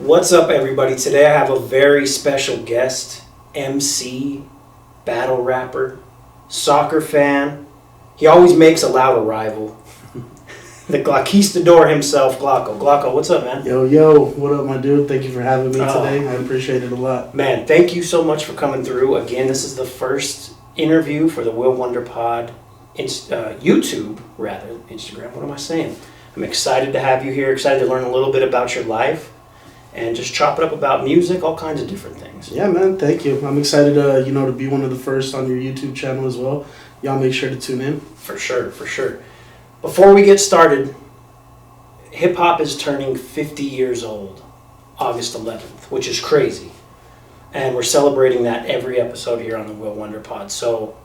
What's up, everybody? Today I have a very special guest, MC, battle rapper, soccer fan. He always makes a loud arrival. The Glockistador himself, Gloco. Gloco, what's up, man? Yo, what up, my dude? Thank you for having me today. I appreciate it a lot. Man, thank you so much for coming through. Again, this is the first interview for the Will Wonder Pod, YouTube, rather, Instagram. What am I saying? I'm excited to have you here, excited to learn a little bit about your life, and just chop it up about music, all kinds of different things. Yeah, man, thank you. I'm excited to be one of the first on your YouTube channel as well. Y'all make sure to tune in. For sure. Before we get started, hip-hop is turning 50 years old, August 11th, which is crazy. And we're celebrating that every episode here on the Will Wonder Pod. So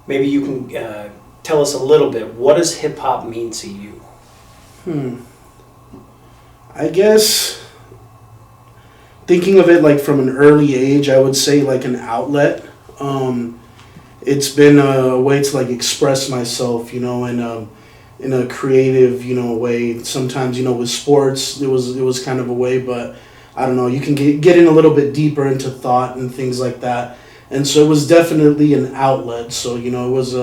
maybe you can tell us a little bit, what does hip-hop mean to you? I guess thinking of it like from an early age, I would say like an outlet. It's been a way to like express myself, in a creative, way. Sometimes, with sports, it was kind of a way, but I don't know, you can get in a little bit deeper into thought and things like that. And so it was definitely an outlet. So, it was,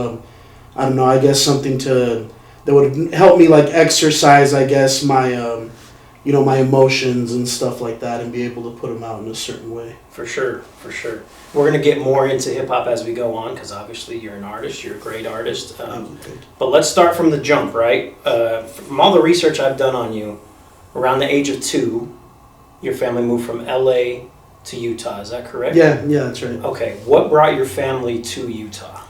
I guess something that would help me like exercise, I guess, my, my emotions and stuff like that and be able to put them out in a certain way. For sure. We're going to get more into hip-hop as we go on, because obviously you're an artist, you're a great artist. But let's start from the jump, right? From all the research I've done on you, around the age of 2, your family moved from LA to Utah, is that correct? Yeah, that's right. Okay, what brought your family to Utah?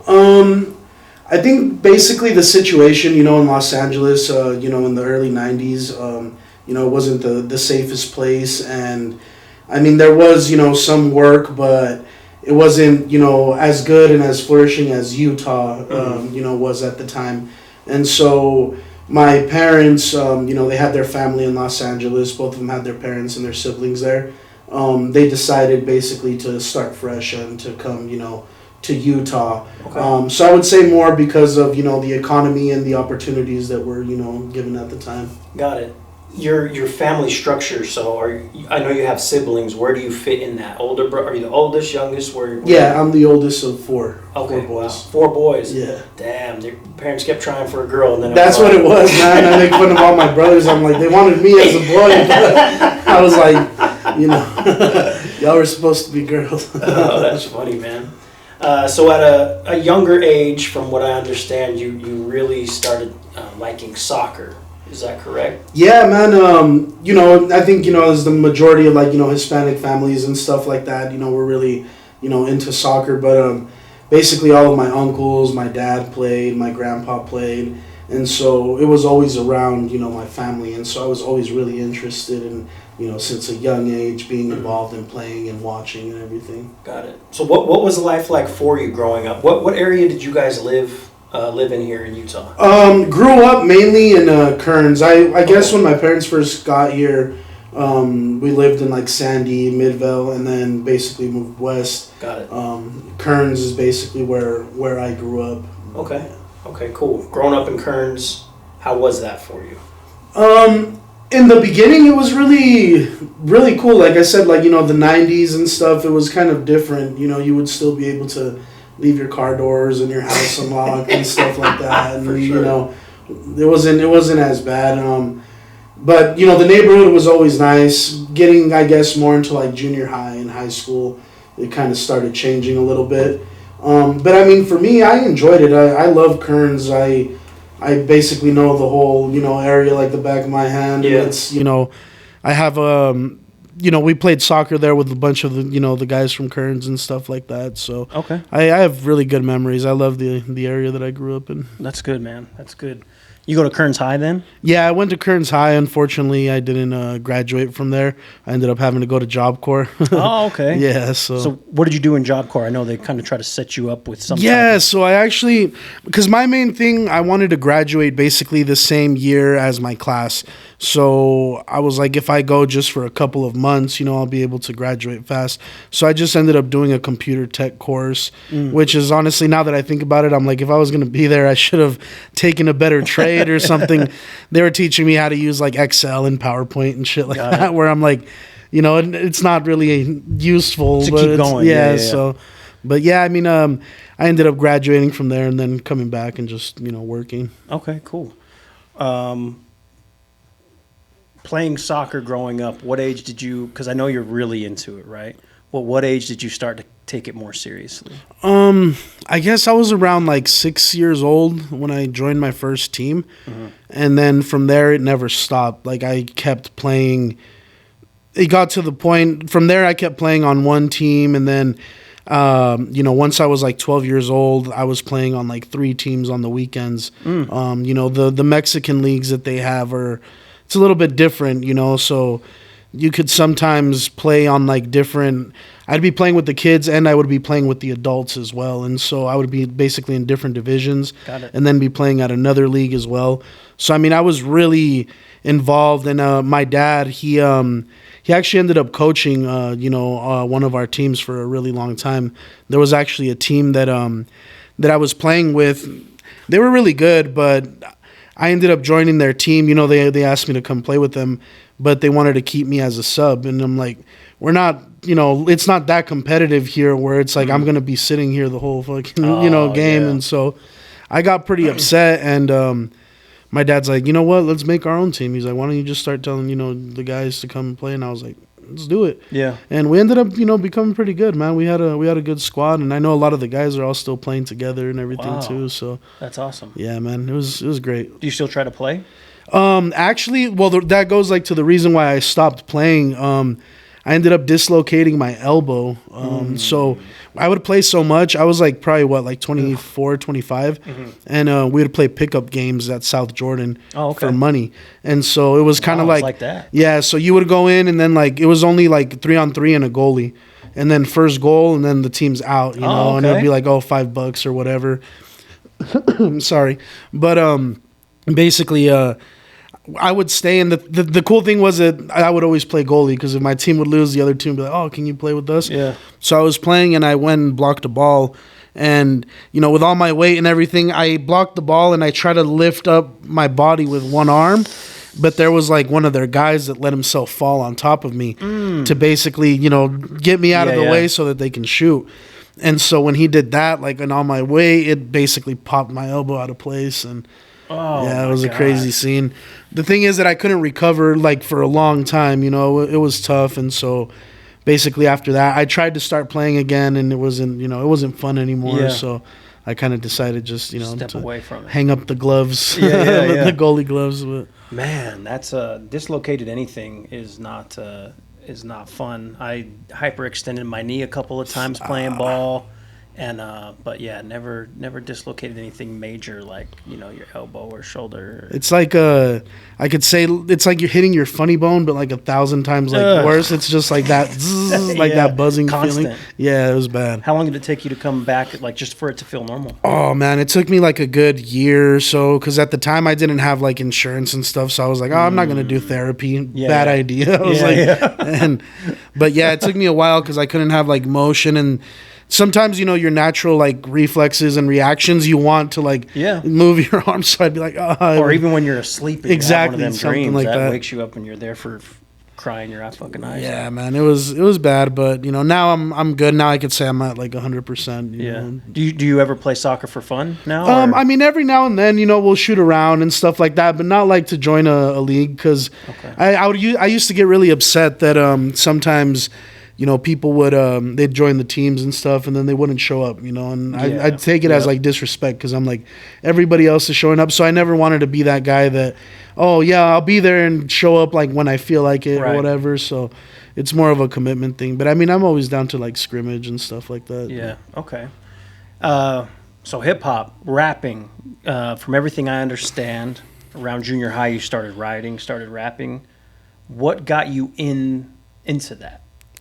I think basically the situation, in Los Angeles, in the early 90s, it wasn't the safest place. And, there was, some work, but it wasn't, as good and as flourishing as Utah, was at the time. And so my parents, they had their family in Los Angeles. Both of them had their parents and their siblings there. They decided basically to start fresh and to come, to Utah. Okay. So I would say more because of, the economy and the opportunities that were, given at the time. Got it. Your family structure, so I know you have siblings. Where do you fit in that? Are you the oldest, youngest? Yeah, I'm the oldest of 4. Okay, 4 boys. Wow. 4 boys. Yeah. Damn, your parents kept trying for a girl, and then that's what it was, man. I make fun of all my brothers. I'm like, they wanted me as a boy, but I was like, y'all were supposed to be girls. Oh, that's funny, man. So at a younger age, from what I understand, you really started liking soccer. Is that correct? Yeah, man. I think, as the majority of Hispanic families and stuff like that, we're really, into soccer. But basically all of my uncles, my dad played, my grandpa played. And so it was always around, my family. And so I was always really interested in, since a young age, being involved in playing and watching and everything. Got it. So what was life like for you growing up? What area did you guys live in here in Utah? Grew up mainly in Kearns. I guess when my parents first got here, we lived in Sandy, Midvale, and then basically moved west. Got it. Kearns is basically where I grew up. Okay, cool. Growing up in Kearns, how was that for you? In the beginning, it was really, really cool. Like I said, the 90s and stuff, it was kind of different. You would still be able to leave your car doors and your house unlocked and stuff like that. And, sure. It wasn't as bad. But, the neighborhood was always nice. Getting, I guess, more into junior high and high school, it kind of started changing a little bit. But for me, I enjoyed it. I love Kearns. I basically know the whole, area like the back of my hand. Yeah. And it's, I have, we played soccer there with a bunch of the guys from Kearns and stuff like that. So okay. I have really good memories. I love the area that I grew up in. That's good, man. That's good. You go to Kearns High then? Yeah, I went to Kearns High. Unfortunately, I didn't graduate from there. I ended up having to go to Job Corps. Oh, okay. Yeah, so what did you do in Job Corps? I know they kind of try to set you up with something. Yeah, so I actually, because my main thing, I wanted to graduate basically the same year as my class. So I was like, if I go just for a couple of months, I'll be able to graduate fast. So I just ended up doing a computer tech course, which is honestly, now that I think about it, I'm like, if I was going to be there, I should have taken a better trade or something. They were teaching me how to use like Excel and PowerPoint and shit like that, where I'm like, it's not really useful. To but keep going. Yeah. So, but yeah, I mean, I ended up graduating from there and then coming back and just, working. Okay, cool. Playing soccer growing up, what age did you, because I know you're really into it, right? Well, what age did you start to take it more seriously? I guess I was around like 6 years old when I joined my first team. And then from there, it never stopped. Like I kept playing. It got to the point, from there I kept playing on one team. And then, once I was like 12 years old, I was playing on like 3 teams on the weekends. The Mexican leagues that they have it's a little bit different, so you could sometimes play on like different. I'd be playing with the kids and I would be playing with the adults as well. And so I would be basically in different divisions. Got it. And then be playing at another league as well. So, I mean, I was really involved. And my dad, he actually ended up coaching, one of our teams for a really long time. There was actually a team that I was playing with. They were really good, but I ended up joining their team. They asked me to come play with them, but they wanted to keep me as a sub. And I'm like, we're not, it's not that competitive here where it's like I'm going to be sitting here the whole fucking, game. Yeah. And so I got pretty upset. And my dad's like, you know what, let's make our own team. He's like, why don't you just start telling, the guys to come and play? And I was like, let's do it. Yeah. And we ended up, becoming pretty good, man. We had a good squad, and I know a lot of the guys are all still playing together and everything too. So that's awesome. yeah, man, it was great. Do you still try to play? Actually, well, that goes like to the reason why I stopped playing. I ended up dislocating my elbow. So I would play so much. I was like probably like 24, 25. And we would play pickup games at South Jordan for money. And so it was kind of like that. Yeah, so you would go in and then like it was only like 3-on-3 and a goalie. And then first goal and then the team's out, and it would be like, $5 or whatever. I'm sorry. But basically I would stay, and the cool thing was that I would always play goalie because if my team would lose, the other team would be like, oh, can you play with us? Yeah. So I was playing, and I went and blocked a ball, and, with all my weight and everything, I blocked the ball, and I tried to lift up my body with one arm, but there was, like, one of their guys that let himself fall on top of me to basically, get me out of the way so that they can shoot. And so when he did that, like, and on my way, it basically popped my elbow out of place, and it was a crazy scene. The thing is that I couldn't recover like for a long time, it was tough. And so basically after that, I tried to start playing again and it wasn't fun anymore. Yeah. So I kind of decided just, step to away from it. hang up the gloves, Yeah. the goalie gloves. But Man, that's dislocated anything is not fun. I hyperextended my knee a couple of times playing ball. And but yeah, never dislocated anything major like your elbow or shoulder. It's like I could say it's like you're hitting your funny bone, but like 1,000 times like worse. It's just like that, that buzzing constant feeling. Yeah, it was bad. How long did it take you to come back, like just for it to feel normal? Oh man, it took me like a good year or so because at the time I didn't have like insurance and stuff, so I was like, I'm not gonna do therapy. Bad idea. I was but yeah, it took me a while because I couldn't have like motion and. Sometimes, your natural, like, reflexes and reactions, you want to, like, move your arms. So I'd be like, Or even when you're asleep and exactly, you have one of them something dreams, like that wakes you up and you're there for crying your fucking eyes Yeah, out. man, it was bad. But, now I'm good. Now I could say I'm at, like, 100%. You know? Do you ever play soccer for fun now? I mean, every now and then, we'll shoot around and stuff like that, but not, like, to join a league. Because I used to get really upset that sometimes – people would they'd join the teams and stuff, and then they wouldn't show up. And I'd take it as like disrespect because I'm like everybody else is showing up, so I never wanted to be that guy that, oh yeah, I'll be there and show up like when I feel like it or whatever. So it's more of a commitment thing. But I mean, I'm always down to like scrimmage and stuff like that. Yeah. Okay. So hip hop, rapping, from everything I understand, around junior high you started writing, started rapping. What got you into that?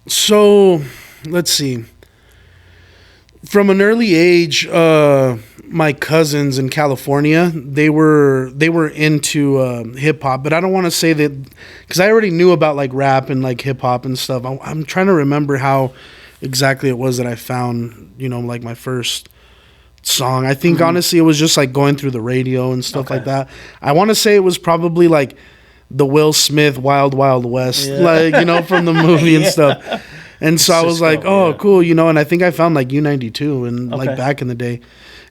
So, let's see. From an early age, my cousins in California, they were into hip hop, but I don't want to say that because I already knew about like rap and like hip hop and stuff. I'm trying to remember how exactly it was that I found, like my first song. I think honestly it was just like going through the radio and stuff like that. I want to say it was probably like the Will Smith Wild Wild West, like from the movie and stuff. And so I was like, oh, cool, and I think I found like U92 and like back in the day.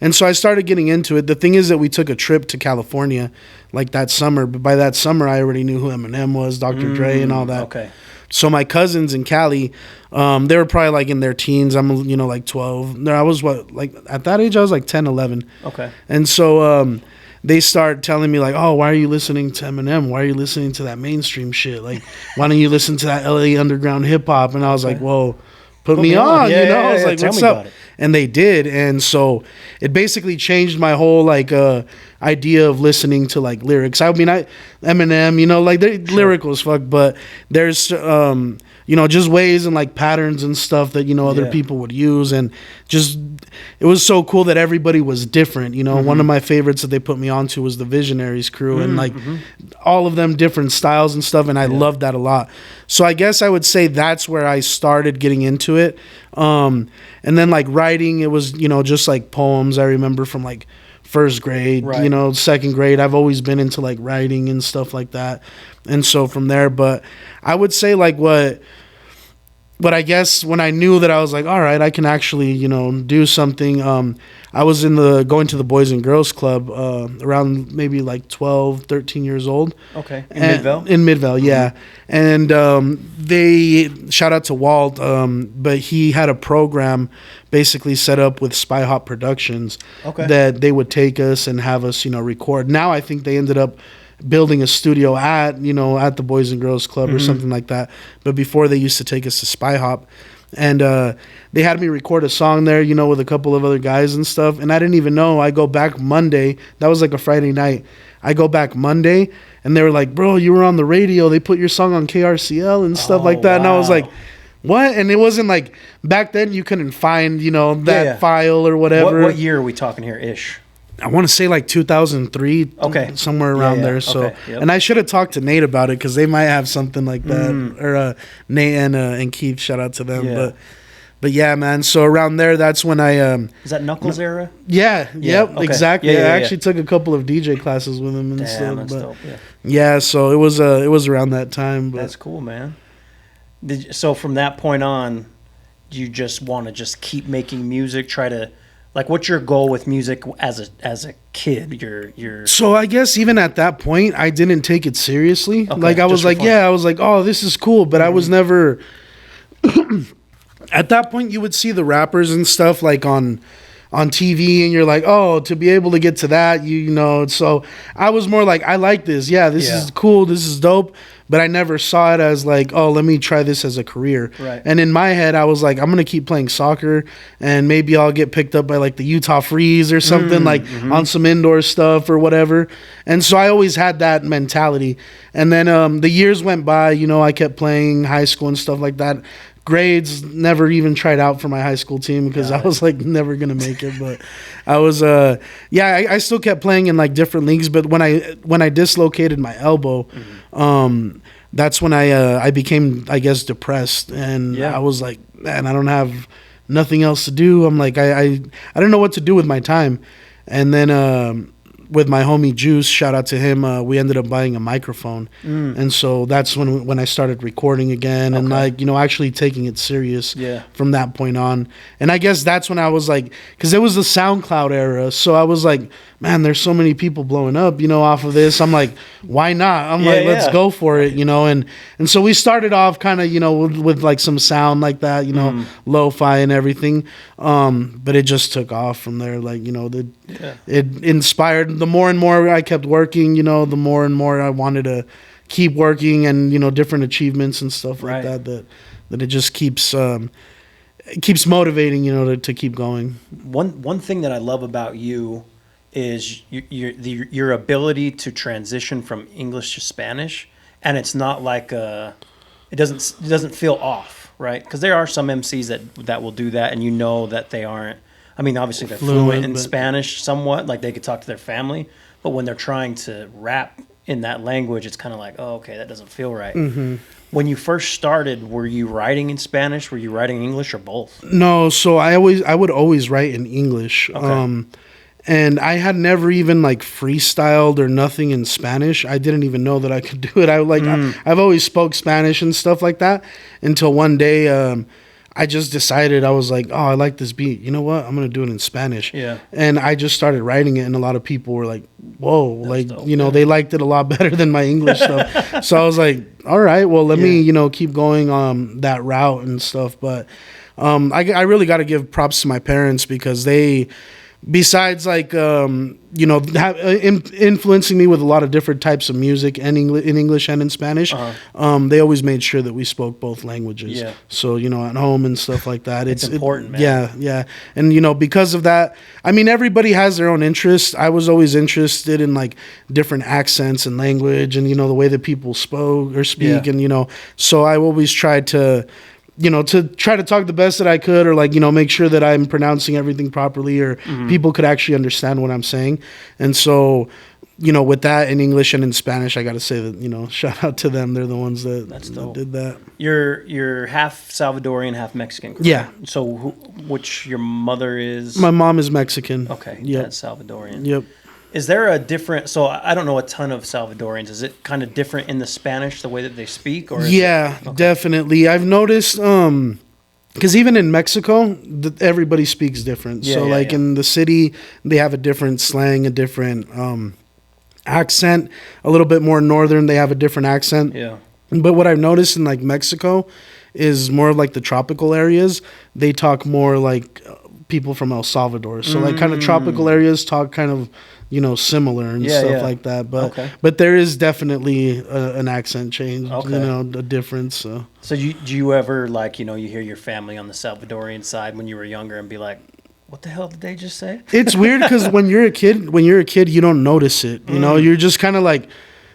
And so I started getting into it. The thing is that we took a trip to California like that summer, but by that summer I already knew who Eminem was, Dr. Dre and all that. Okay. So my cousins in Cali, they were probably like in their teens. I'm, like 12. No, I was at that age I was like 10, 11. Okay. And so they start telling me like, oh, why are you listening to Eminem? Why are you listening to that mainstream shit? Like, why don't you listen to that LA underground hip hop? And I was like, whoa, put me on, I was like, what's up? And they did. And so it basically changed my whole like idea of listening to like lyrics. I mean, Eminem, like they're lyrical as fuck, but there's just ways and like patterns and stuff that other people would use, and just it was so cool that everybody was different. One of my favorites that they put me onto was the Visionaries crew, and like all of them different styles and stuff, and I loved that a lot. So I guess I would say that's where I started getting into it. And then like writing, it was just like poems. I remember from like first grade, second grade, I've always been into like writing and stuff like that. And so from there, but I would say like what I guess when I knew that I was like, all right, I can actually, do something. I was going to the Boys and Girls Club around maybe like 12, 13 years old. Okay. Midvale? In Midvale, yeah. And they, shout out to Walt, but he had a program basically set up with Spy Hop Productions that they would take us and have us, record. Now I think they ended up building a studio at the Boys and Girls Club or something like that. But before, they used to take us to Spy Hop. And they had me record a song there, with a couple of other guys and stuff. And I didn't even know. I go back Monday. That was like a Friday night. I go back Monday, and they were like, bro, you were on the radio. They put your song on KRCL and stuff like that. Wow. And I was like, what? And it wasn't like, back then you couldn't find, that file or whatever. What year are we talking here, ish? I want to say like 2003, somewhere around there. So, and I should have talked to Nate about it because they might have something like that. Or Nate and Keith, shout out to them. But yeah, man. So around there, that's when I is that Knuckles era? Yeah. Yep. Exactly. I actually took a couple of DJ classes with him and stuff. That's dope, so it was around that time. But. That's cool, man. So from that point on, do you just want to just keep making music? Try to. Like, what's your goal with music as a kid? So I guess even at that point, I didn't take it seriously. Like I was like, oh, this is cool, but I was never. At that point, you would see the rappers and stuff like on TV, and you're like, oh, to be able to get to that, So I was more like, I like this. Yeah, this is cool. This is dope. But I never saw it as like, oh, let me try this as a career. Right. And in my head, I was like, I'm going to keep playing soccer, and maybe I'll get picked up by like the Utah Freeze or something on some indoor stuff or whatever. And so I always had that mentality. And then the years went by, I kept playing high school and stuff like that. Grades, never even tried out for my high school team because I was like never gonna make it. But I was I still kept playing in like different leagues. But when I dislocated my elbow, that's when I became, I guess, depressed, and I was like, man, I don't have nothing else to do. I'm like, I don't know what to do with my time. And then with my homie Juice, shout out to him, we ended up buying a microphone. And so that's when I started recording again and like, actually taking it serious from that point on. And I guess that's when I was like, because it was the SoundCloud era. So I was like, man, there's so many people blowing up, off of this. I'm like, why not? I'm like, let's go for it, and so we started off kind of, with like some sound like that, lo-fi and everything. But it just took off from there. Like, it inspired. The more and more I kept working, the more and more I wanted to keep working and, different achievements and stuff like that it just keeps motivating, to keep going. One thing that I love about you is your ability to transition from English to Spanish, and it's not like it doesn't feel off. right? Because there are some MCs that will do that, and you know that they aren't. I mean, obviously they're fluent in Spanish somewhat, like they could talk to their family, but when they're trying to rap in that language, it's kind of like, oh, okay, that doesn't feel right. Mm-hmm. When you first started, were you writing in Spanish? Were you writing English or both? No, so I would always write in English. Okay. And I had never even like freestyled or nothing in Spanish. I didn't even know that I could do it. I've always spoke Spanish and stuff like that until one day I just decided, I was like, oh, I like this beat. You know what? I'm going to do it in Spanish. Yeah. And I just started writing it, and a lot of people were like, whoa, that's like, dope. You know, yeah. They liked it a lot better than my English stuff. So I was like, all right, well, let me, you know, keep going that route and stuff. But I really got to give props to my parents, because they, besides like you know, influencing me with a lot of different types of music and in English and in Spanish, they always made sure that we spoke both languages. Yeah. So, you know, at home and stuff like that, it's important, man. Yeah. And you know, because of that, I mean, everybody has their own interests. I was always interested in like different accents and language, and you know, the way that people spoke or speak, and you know, so I always tried to, you know, to try to talk the best that I could, or like, you know, make sure that I'm pronouncing everything properly, or people could actually understand what I'm saying. And so, you know, with that in English and in Spanish, I got to say that, you know, shout out to them. They're the ones that did that. You're half Salvadorian, half Mexican, correct? Yeah. So which your mother is? My mom is Mexican. Okay. Yep. That's Salvadorian. Yep. Is there a different, so I don't know a ton of Salvadorians. Is it kind of different in the Spanish, the way that they speak? Or definitely. I've noticed, because even in Mexico, everybody speaks different. In the city, they have a different slang, a different accent, a little bit more northern, they have a different accent. Yeah. But what I've noticed in like Mexico is more of like the tropical areas, they talk more like people from El Salvador. So like kind of tropical areas talk kind of, you know, similar and stuff like that. But there is definitely an accent change, you know, a difference. So do you ever, like, you know, you hear your family on the Salvadorian side when you were younger and be like, what the hell did they just say? It's weird because when you're a kid, you don't notice it. You know, you're just kind of like,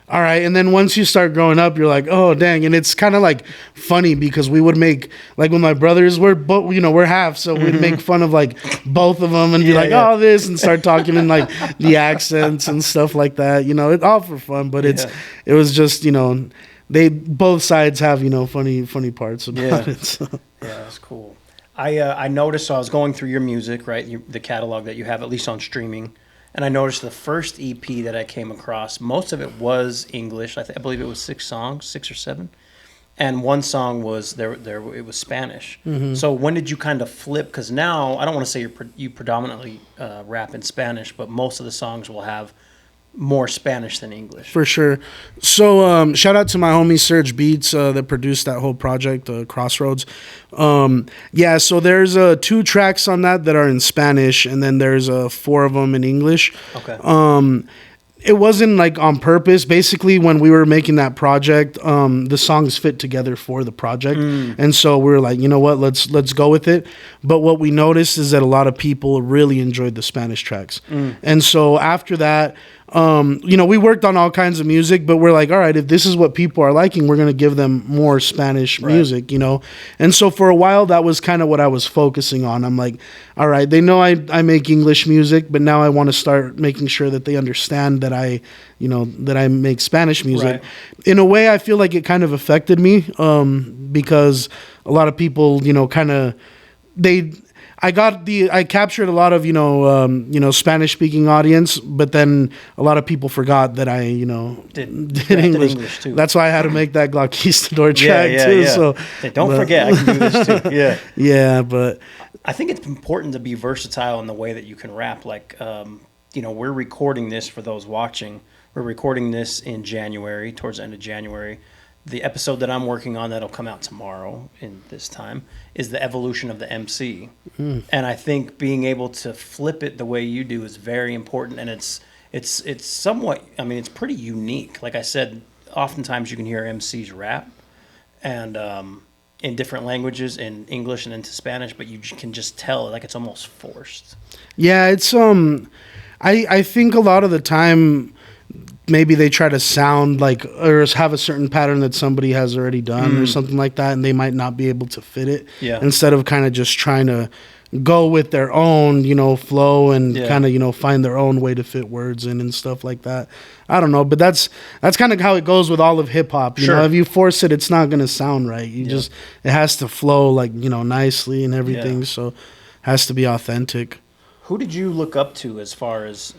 all right. And then once you start growing up, you're like, oh, dang. And it's kind of like funny, because we would make, like when my brothers were, you know, we're half. So we'd make fun of like both of them and be like, oh, this, and start talking in like the accents and stuff like that. You know, it's all for fun, but it was just, you know, both sides have, you know, funny parts about it. So. Yeah, that's cool. I noticed, so I was going through your music, right? The catalog that you have, at least on streaming. And I noticed the first EP that I came across, most of it was English. I believe it was 6 songs, 6 or 7. And one song was it was Spanish. Mm-hmm. So when did you kind of flip? Because now, I don't want to say you predominantly rap in Spanish, but most of the songs will have more Spanish than English. For sure. So shout out to my homie Serge Beats that produced that whole project, Crossroads. So there's 2 tracks on that are in Spanish, and then there's 4 of them in English. Okay. It wasn't like on purpose. Basically, when we were making that project, the songs fit together for the project, and so we were like, you know what, let's go with it. But what we noticed is that a lot of people really enjoyed the Spanish tracks, and so after that, you know, we worked on all kinds of music, but we're like, all right, if this is what people are liking, we're going to give them more Spanish music, you know? And so for a while, that was kind of what I was focusing on. I'm like, all right, they know I make English music, but now I want to start making sure that they understand that I make Spanish music. Right. In a way, I feel like it kind of affected me, because a lot of people, you know, I captured a lot of, you know, Spanish speaking audience, but then a lot of people forgot that I, you know, did English too. That's why I had to make that Glockistador track too. Yeah. So don't forget, I can do this too. Yeah. Yeah, but I think it's important to be versatile in the way that you can rap. Like, you know, we're recording this for those watching. We're recording this in January, towards the end of January. The episode that I'm working on that'll come out tomorrow in this time is the evolution of the MC. And I think being able to flip it the way you do is very important. And it's somewhat, I mean, it's pretty unique. Like I said, oftentimes you can hear MCs rap and in different languages, in English and into Spanish, but you can just tell like it's almost forced. Yeah, it's I think a lot of the time maybe they try to sound like or have a certain pattern that somebody has already done or something like that, and they might not be able to fit it. Yeah. Instead of kind of just trying to go with their own, flow and kind of, find their own way to fit words in and stuff like that. I don't know, but that's kind of how it goes with all of hip hop. You know, if you force it, it's not going to sound right. You it has to flow like, nicely and everything. Yeah. So it has to be authentic. Who did you look up to as far as,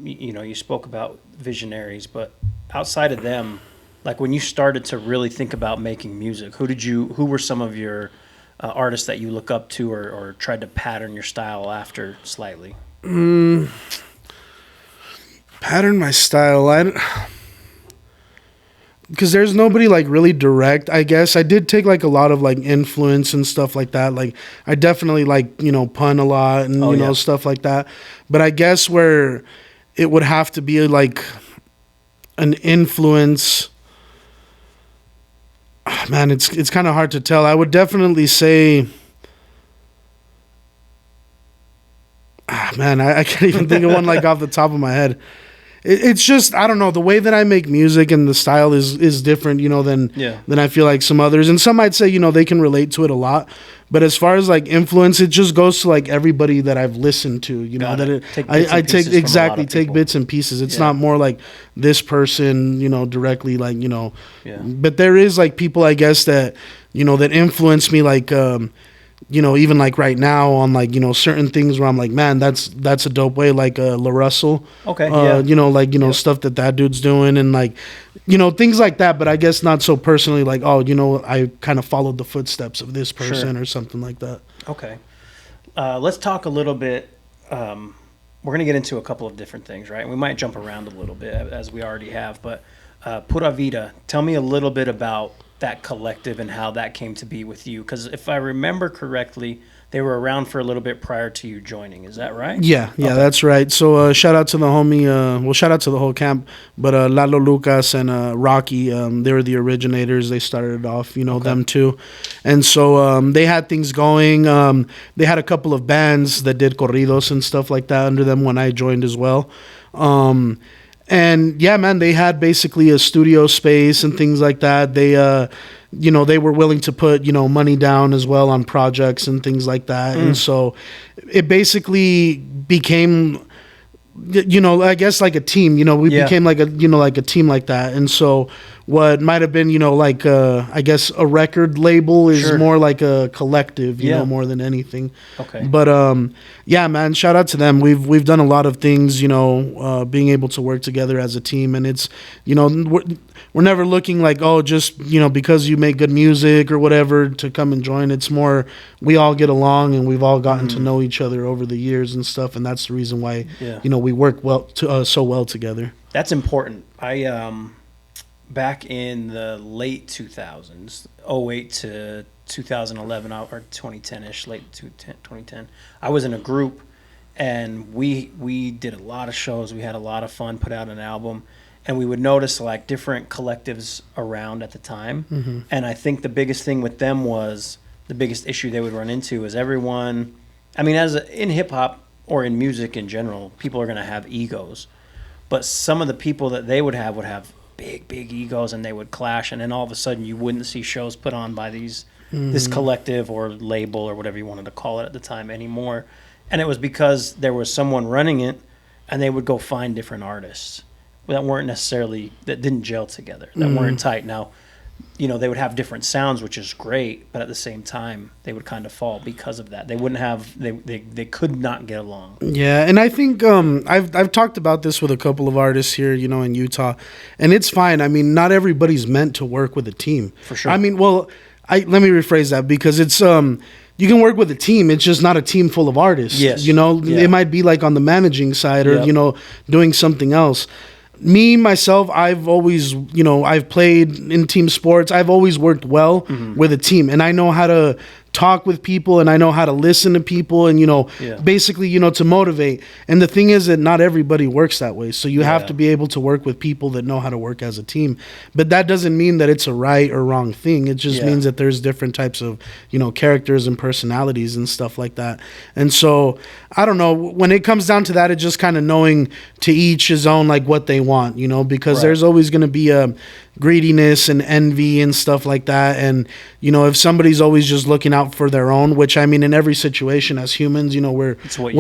you spoke about visionaries, but outside of them, like when you started to really think about making music, who were some of your artists that you look up to or tried to pattern your style after slightly? Pattern my style. Because there's nobody like really direct, I guess. I did take like a lot of like influence and stuff like that. Like I definitely like, pun a lot and, stuff like that. But I guess where it would have to be like an influence, man, it's kind of hard to tell. I would definitely say, man, I can't even think of one like off the top of my head. It's just, I don't know, the way that I make music and the style is different, than I feel like some others. And some might say, they can relate to it a lot. But as far as like influence, it just goes to like everybody that I've listened to, I take bits and pieces. It's not more like this person, directly like, but there is like people, I guess that, that influence me like, even like right now on like, certain things where I'm like, man, that's a dope way. Like, La Russell, okay. Stuff that dude's doing and like, things like that. But I guess not so personally, like, I kind of followed the footsteps of this person or something like that. Okay. Let's talk a little bit. We're going to get into a couple of different things, right? We might jump around a little bit as we already have, but Pura Vida, tell me a little bit about that collective and how that came to be with you, because if I remember correctly, they were around for a little bit prior to you joining. Is that right? Yeah, okay. That's right. So shout out to the homie, shout out to the whole camp, but Lalo Lucas and Rocky, they were the originators. They started it off, them too. And so they had things going. They had a couple of bands that did corridos and stuff like that under them when I joined as well. And yeah, man, they had basically a studio space and things like that. They, they were willing to put, money down as well on projects and things like that. And so it basically became, I guess like a team, we became like a team like that. And so what might have been, like, I guess a record label is more like a collective, you know, more than anything. Okay. But, yeah, man, shout out to them. We've done a lot of things, being able to work together as a team. And it's, we're never looking like, oh, just, because you make good music or whatever to come and join. It's more, we all get along and we've all gotten to know each other over the years and stuff. And that's the reason why, we work so well together. That's important. Back in the late 2000s, 08 to 2011 or 2010-ish, late 2010, I was in a group and we did a lot of shows. We had a lot of fun, put out an album, and we would notice like different collectives around at the time. Mm-hmm. And I think the biggest thing with them was the biggest issue they would run into is everyone, in hip hop or in music in general, people are going to have egos. But some of the people that they would have big egos, and they would clash, and then all of a sudden you wouldn't see shows put on by this collective or label or whatever you wanted to call it at the time anymore. And it was because there was someone running it, and they would go find different artists that didn't gel together, that weren't tight. Now, they would have different sounds, which is great, but at the same time, they would kind of fall because of that. They wouldn't have, they could not get along. Yeah, and I think I've talked about this with a couple of artists here, in Utah, and it's fine. Not everybody's meant to work with a team. For sure. Let me rephrase that, because it's you can work with a team. It's just not a team full of artists. Yes. It might be like on the managing side or doing something else. Me, myself, I've always, I've played in team sports. I've always worked well with a team, and I know how to talk with people, and I know how to listen to people, and basically to motivate. And the thing is that not everybody works that way, so you have to be able to work with people that know how to work as a team. But that doesn't mean that it's a right or wrong thing. It just means that there's different types of characters and personalities and stuff like that. And so I don't know, when it comes down to that, it's just kind of knowing to each his own, like what they want, because there's always going to be a greediness and envy and stuff like that. And if somebody's always just looking out for their own, which I mean, in every situation as humans, we're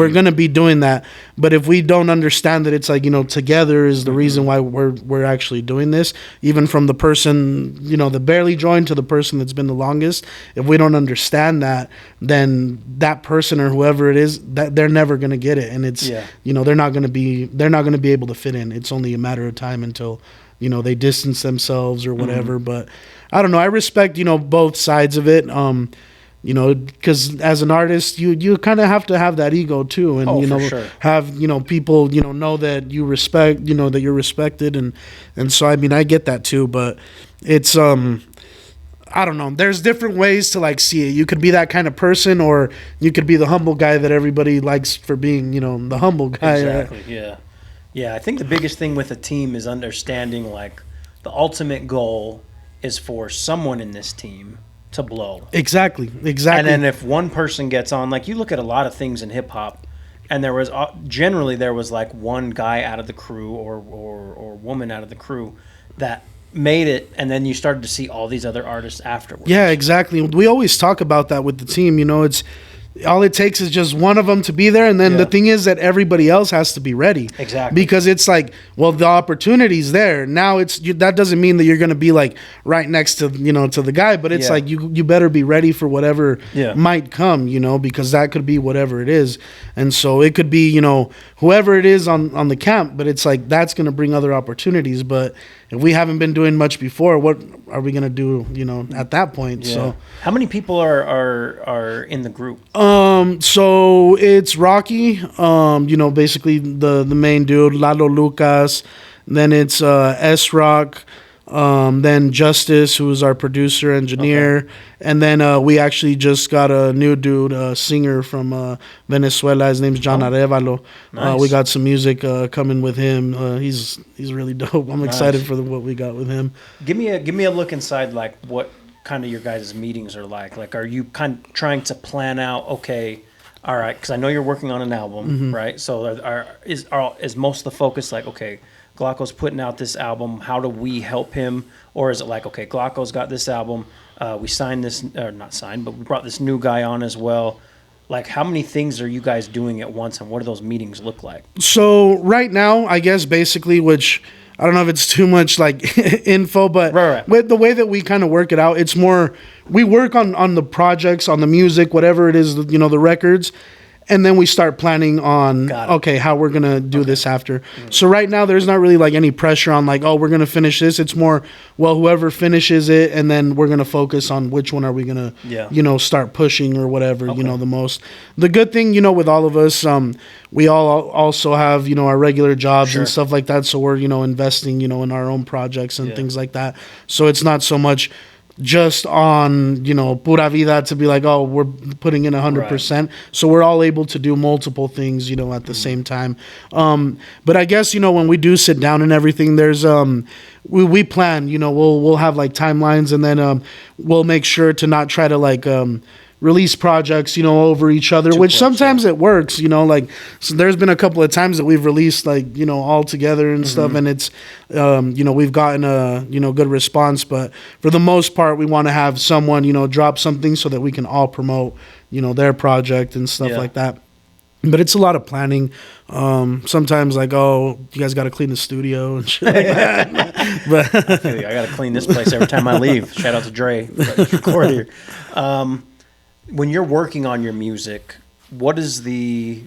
going to be doing that. But if we don't understand that it's like, together is the reason why we're actually doing this, even from the person, that barely joined to the person that's been the longest, if we don't understand that, then that person or whoever it is, that they're never going to get it. And it's, they're not going to be able to fit in. It's only a matter of time until they distance themselves or whatever. But I don't know. I respect, both sides of it. Because as an artist, you kind of have to have that ego too, and have people know that you respect, that you're respected, and so I mean I get that too. But it's I don't know. There's different ways to like see it. You could be that kind of person, or you could be the humble guy that everybody likes for being, the humble guy. Exactly. Yeah. Yeah, I think the biggest thing with a team is understanding like the ultimate goal is for someone in this team to blow. Exactly. And then if one person gets on, like you look at a lot of things in hip hop, and there was like one guy out of the crew or woman out of the crew that made it, and then you started to see all these other artists afterwards. Yeah, exactly. We always talk about that with the team. It's all it takes is just one of them to be there, and then the thing is that everybody else has to be ready. Exactly. Because it's like, well, the opportunity's there. Now that doesn't mean that you're going to be like right next to to the guy, but it's like you better be ready for whatever might come, because that could be whatever it is. And so it could be, whoever it is on the camp, but it's like that's going to bring other opportunities. But if we haven't been doing much before, what are we going to do, at that point? Yeah. So how many people are in the group? So it's Rocky, basically the main dude, Lalo Lucas, then it's S-Rock, then Justice, who's our producer, engineer, and then we actually just got a new dude, a singer from Venezuela. His name's John Arevalo. Nice. We got some music coming with him. He's really dope. I'm excited for what we got with him. Give me a look inside, like what kind of your guys' meetings are like. Like, are you kind of trying to plan out? Okay, all right, because I know you're working on an album, right? So is most of the focus like, okay, Gloco's putting out this album, how do we help him? Or is it like, okay, Gloco's got this album, we signed this, or not signed, but we brought this new guy on as well. Like, how many things are you guys doing at once, and what do those meetings look like? So right now, I guess basically, which I don't know if it's too much like info, but with the way that we kind of work it out, it's more, we work on the projects, on the music, whatever it is, the records. And then we start planning on, okay, how we're going to do this after. So right now, there's not really like any pressure on like, oh, we're going to finish this. It's more, well, whoever finishes it, and then we're going to focus on which one are we going to, start pushing or whatever, the most. The good thing, with all of us, we all also have, our regular jobs and stuff like that. So we're, investing, in our own projects and things like that. So it's not so much just on, pura vida to be like, oh, we're putting in 100%. So we're all able to do multiple things, at the same time. But I guess, when we do sit down and everything, there's, we plan, we'll have like timelines, and then we'll make sure to not try to like, release projects, over each other, which sometimes it works, like, so there's been a couple of times that we've released like, all together and stuff, and it's, we've gotten a, good response, but for the most part, we want to have someone, drop something so that we can all promote, their project and stuff like that. But it's a lot of planning. Sometimes like, oh, you guys got to clean the studio and shit like that. But I got to clean this place every time I leave. Shout out to Dre, record here. When you're working on your music, what is the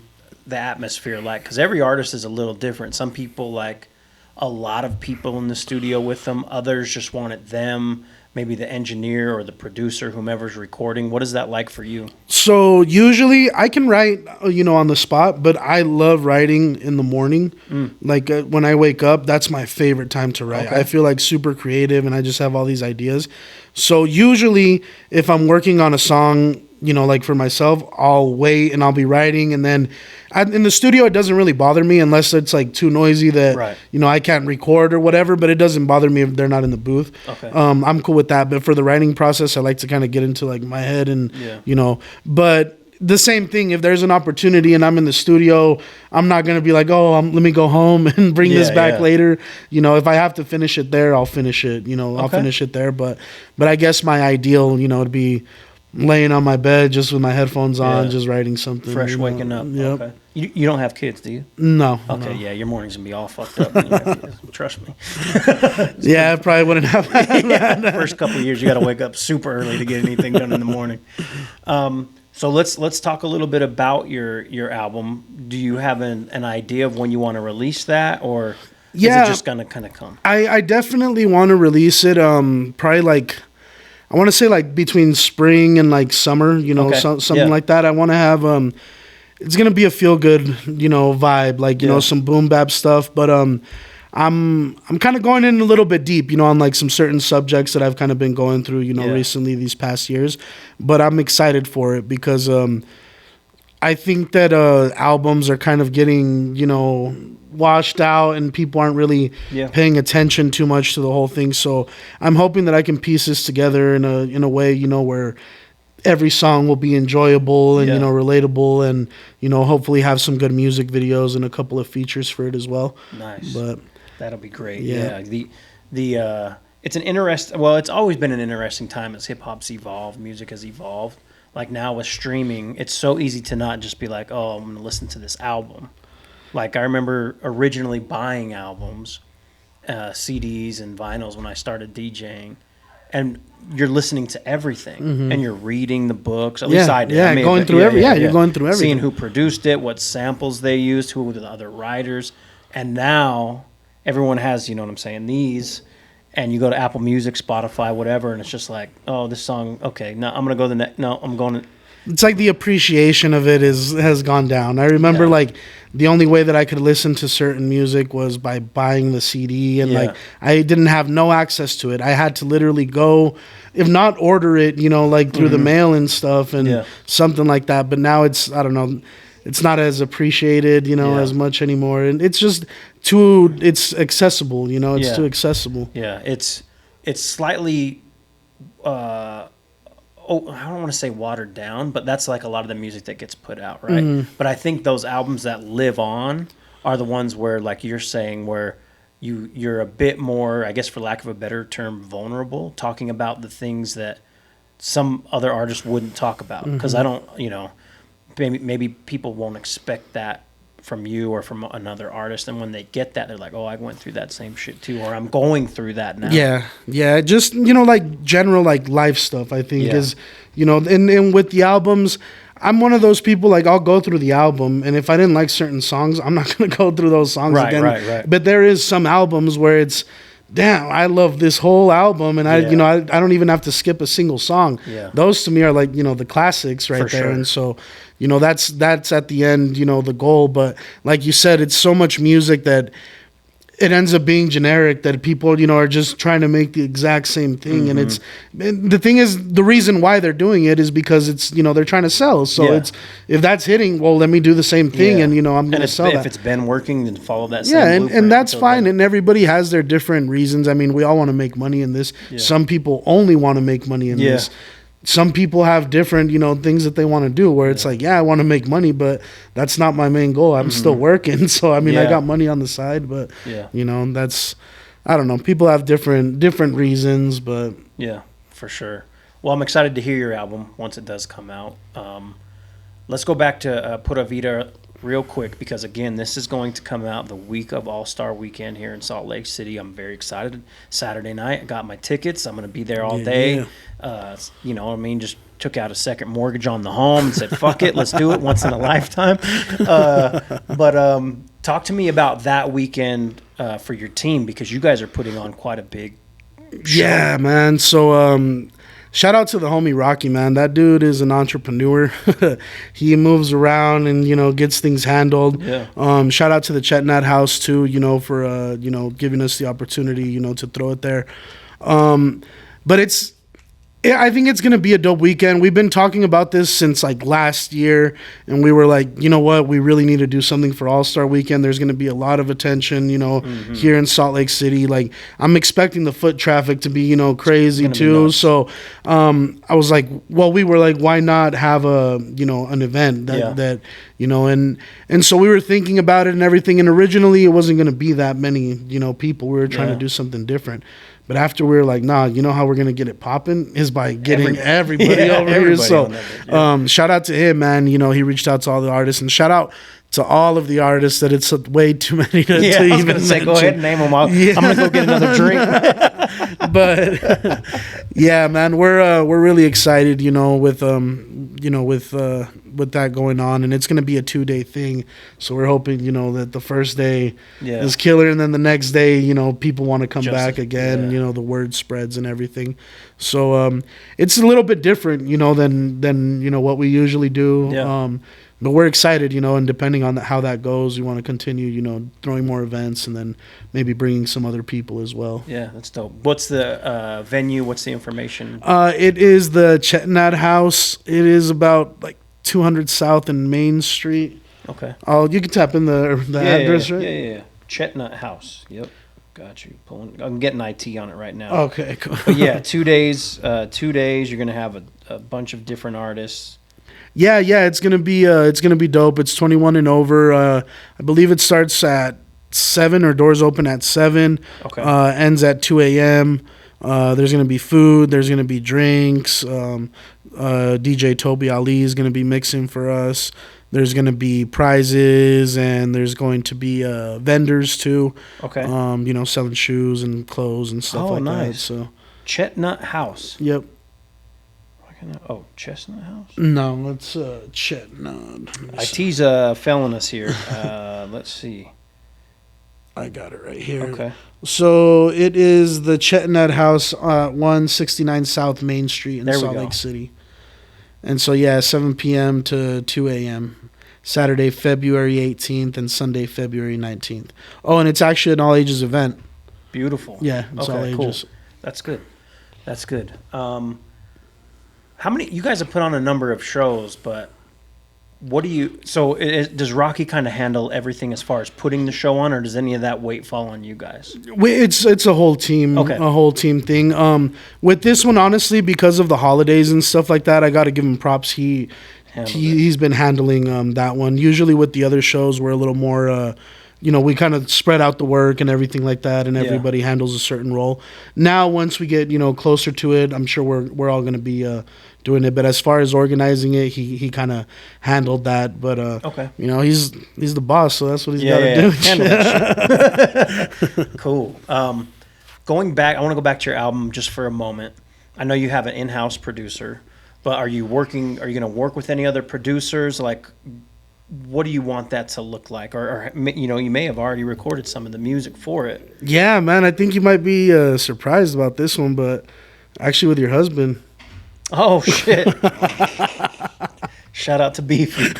atmosphere like? Because every artist is a little different. Some people like a lot of people in the studio with them. Others just want it them, maybe the engineer or the producer, whomever's recording. What is that like for you? So usually I can write, on the spot, but I love writing in the morning. Like when I wake up, that's my favorite time to write. I feel like super creative, and I just have all these ideas. So usually if I'm working on a song, you know, like for myself, I'll wait and I'll be writing, and then in the studio it doesn't really bother me unless it's like too noisy that Right. you know I can't record or whatever. But it doesn't bother me if they're not in the booth. Okay. I'm cool with that. But for the writing process, I like to kind of get into like my head and Yeah. you know. But the same thing, if there's an opportunity and I'm in the studio, I'm not gonna be like, oh, let me go home and bring this back Yeah. later. You know, if I have to finish it there, I'll finish it. You know, I'll Okay. finish it there. But I guess my ideal, you know, would be laying on my bed just with my headphones on, Yeah. just writing something. Fresh you know. waking up. Yep. Okay. You don't have kids, do you? No. Okay, no. yeah, your morning's gonna be all fucked up when you have kids. Trust me. Yeah, I probably wouldn't have that. The first couple of years, you got to wake up super early to get anything done in the morning. So let's talk a little bit about your album. Do you have an idea of when you want to release that, or is Yeah. it just gonna kind of come? I definitely want to release it. Probably like I want to say like between spring and like summer. You know, Okay. something Yeah. like that. I want to have it's gonna be a feel good, you know, vibe. Like you Yeah. know, some boom bap stuff. But I'm kind of going in a little bit deep, you know, on like some certain subjects that I've kind of been going through, you know, Yeah. recently these past years. But I'm excited for it because I think that albums are kind of getting, you know, washed out and people aren't really Yeah. paying attention too much to the whole thing. So I'm hoping that I can piece this together in a way, you know, where every song will be enjoyable and, Yeah. you know, relatable and, you know, hopefully have some good music videos and a couple of features for it as well. Nice. But That'll be great. Yeah. Yeah. The it's an interest. Well, it's always been an interesting time as hip hop's evolved, music has evolved. Like now with streaming, it's so easy to not just be like, oh, I'm gonna listen to this album. Like I remember originally buying albums, CDs and vinyls when I started DJing, and you're listening to everything and you're reading the books. At least I did. Mm-hmm. Yeah, I mean, going through you're going through everything. Seeing who produced it, what samples they used, who were the other writers, and now everyone has, you know what I'm saying, these, and you go to Apple Music, Spotify, whatever, and it's just like, oh, this song, okay, no, I'm gonna go to the next. No, I'm going to. it's like the appreciation of it has gone down. I remember Yeah. like the only way that I could listen to certain music was by buying the CD and Yeah. like I didn't have no access to it. I had to literally go, if not order it, you know, like through the mail and stuff and Yeah. something like that. But now it's, I don't know, it's not as appreciated, you know, Yeah. as much anymore. And it's just it's accessible, you know, it's Yeah. too accessible. Yeah, it's slightly. I don't want to say watered down, but that's like a lot of the music that gets put out, right? Mm-hmm. But I think those albums that live on are the ones where, like you're saying, where you're a bit more, I guess, for lack of a better term, vulnerable, talking about the things that some other artists wouldn't talk about. Because I don't, you know, maybe people won't expect that from you or from another artist, and when they get that, they're like, oh, I went through that same shit too, or I'm going through that now. Yeah, just, you know, like general like life stuff, I think Yeah. is, you know, and with the albums, I'm one of those people, like I'll go through the album and if I didn't like certain songs, I'm not going to go through those songs Right, again. right. But there is some albums where it's, damn, I love this whole album and I, Yeah. you know, I don't even have to skip a single song. Yeah. Those to me are like, you know, the classics right For there. sure. And so, you know, that's at the end, you know, the goal. But like you said, it's so much music that it ends up being generic that people, you know, are just trying to make the exact same thing. And and the thing is, the reason why they're doing it is because it's, you know, they're trying to sell. So Yeah. it's, if that's hitting, well, let me do the same thing. Yeah. And, you know, I'm going to sell if that. it's been working, then follow that same Yeah, blueprint and that's until fine. then. And everybody has their different reasons. I mean, we all want to make money in this. Yeah. Some people only want to make money in Yeah. this. Some people have different, you know, things that they want to do where it's like, yeah, I want to make money, but that's not my main goal. I'm still working. So, I mean, I Yeah. got money on the side, but, Yeah. you know, that's, I don't know. People have different reasons, but Yeah, for sure. Well, I'm excited to hear your album once it does come out. Let's go back to Pura Vida real quick because, again, this is going to come out the week of All-Star Weekend here in Salt Lake City. I'm very excited. Saturday night, I got my tickets. I'm going to be there all day. You know what I mean? Just took out a second mortgage on the home and said, fuck it, let's do it once in a lifetime. But talk to me about that weekend for your team because you guys are putting on quite a big show. yeah, man. So, shout out to the homie Rocky, man. That dude is an entrepreneur. He moves around and, you know, gets things handled. Yeah. Shout out to the Chetnat House too, you know, for you know, giving us the opportunity, you know, to throw it there. But Yeah, I think it's gonna be a dope weekend. We've been talking about this since like last year, and we were like, you know what, we really need to do something for All Star Weekend. There's gonna be a lot of attention, here in Salt Lake City. Like, I'm expecting the foot traffic to be, crazy too. So, I was like, well, we were like, why not have an event that and so we were thinking about it and everything. And originally, it wasn't gonna be that many, people. We were trying to do something different. But after we were like, nah, you know how we're gonna get it popping is by getting everybody over here. So, shout out to him, man. He reached out to all the artists, and shout out to all of the artists that it's way too many to even mention. Go ahead and name them all. I'm gonna go get another drink. But yeah, man, we're really excited, with that going on, and it's gonna be a 2-day thing. So we're hoping, that the first day is killer, and then the next day, people want to come back again. The word spreads and everything. So it's a little bit different, than what we usually do. Yeah. But we're excited, and depending on how that goes, we want to continue, throwing more events and then maybe bringing some other people as well. Yeah, that's dope. What's the venue? What's the information? It is the Chetnat House. It is about like 200 South and Main Street. Okay. Oh, you can tap in the address, right? Yeah. Chetnut House. Yep. Got you. I'm getting IT on it right now. Okay, cool. But yeah, 2 days. 2 days. You're gonna have a bunch of different artists. Yeah, it's gonna be dope. It's 21 and over. I believe it starts at 7 or doors open at 7. Okay. Ends at 2 a.m. There's gonna be food. There's gonna be drinks. DJ Toby Ali is gonna be mixing for us. There's gonna be prizes, and there's going to be vendors too. Okay. Selling shoes and clothes and stuff like that. So Chetnut House. Yep. Chestnut House? No, it's Chetnut. IT's failing us here. Let's see. I got it right here. Okay. So it is the Chetnut House, 169 South Main Street in Salt Lake City. And so, 7 p.m. to 2 a.m. Saturday, February 18th, and Sunday, February 19th. Oh, and it's actually an all-ages event. Beautiful. Yeah, it's all ages. Cool. That's good. How many? You guys have put on a number of shows, but what do you? So does Rocky kind of handle everything as far as putting the show on, or does any of that weight fall on you guys? It's a whole team, a whole team thing. With this one, honestly, because of the holidays and stuff like that, I got to give him props. He's been handling that one. Usually with the other shows, we're a little more. We kind of spread out the work and everything like that, and everybody handles a certain role. Now, once we get closer to it, I'm sure we're all going to be doing it. But as far as organizing it, he kind of handled that. But he's the boss, so that's what he's got to do. Handle that shit. Cool. Going back, I want to go back to your album just for a moment. I know you have an in-house producer, but are you going to work with any other producers? Like, what do you want that to look like? Or you may have already recorded some of the music for it. Yeah, man, I think you might be surprised about this one, but actually with your husband. Oh, shit. Shout out to Beefy.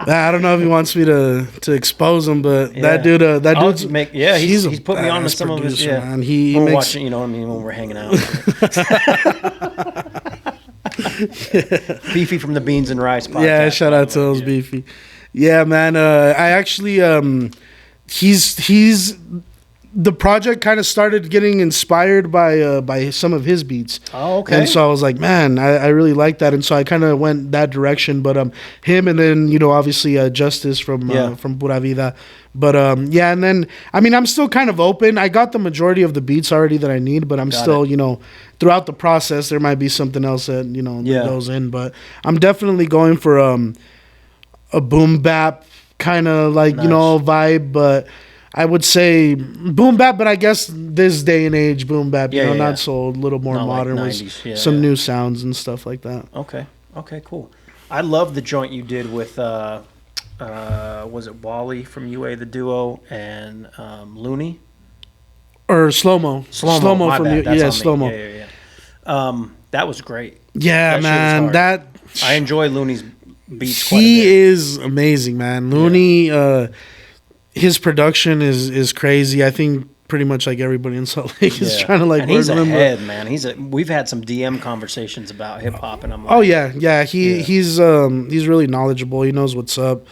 I don't know if he wants me to expose him, but that dude's he's put me on to some producer, of his. Man. We're watching, when we're hanging out. Beefy from the Beans and Rice podcast. Yeah, shout out to those Beefy. Yeah, man. I actually he's the project kind of started getting inspired by some of his beats. Oh, okay. And so I was like, man, I really like that, and so I kind of went that direction. But him, and then obviously Justice from Pura Vida. But and then I'm still kind of open. I got the majority of the beats already that I need, but I'm still throughout the process there might be something else that that goes in. But I'm definitely going for a boom bap kind of like vibe, but I would say boom bap, but I guess this day and age boom bap, not so a little more not modern like 90s, with some new sounds and stuff like that. Okay, cool. I love the joint you did with was it Wally from UA the Duo and Looney? Or Slow-Mo. Slow-Mo from Slow-Mo. Yeah. That was great. Yeah, man. I enjoy Looney's beats quite a bit. He is amazing, man. Looney his production is crazy. I think pretty much like everybody in Salt Lake is trying to like. And he's work with him, ahead, man. We've had some DM conversations about hip hop, and I'm like, oh yeah. He's really knowledgeable. He knows what's up.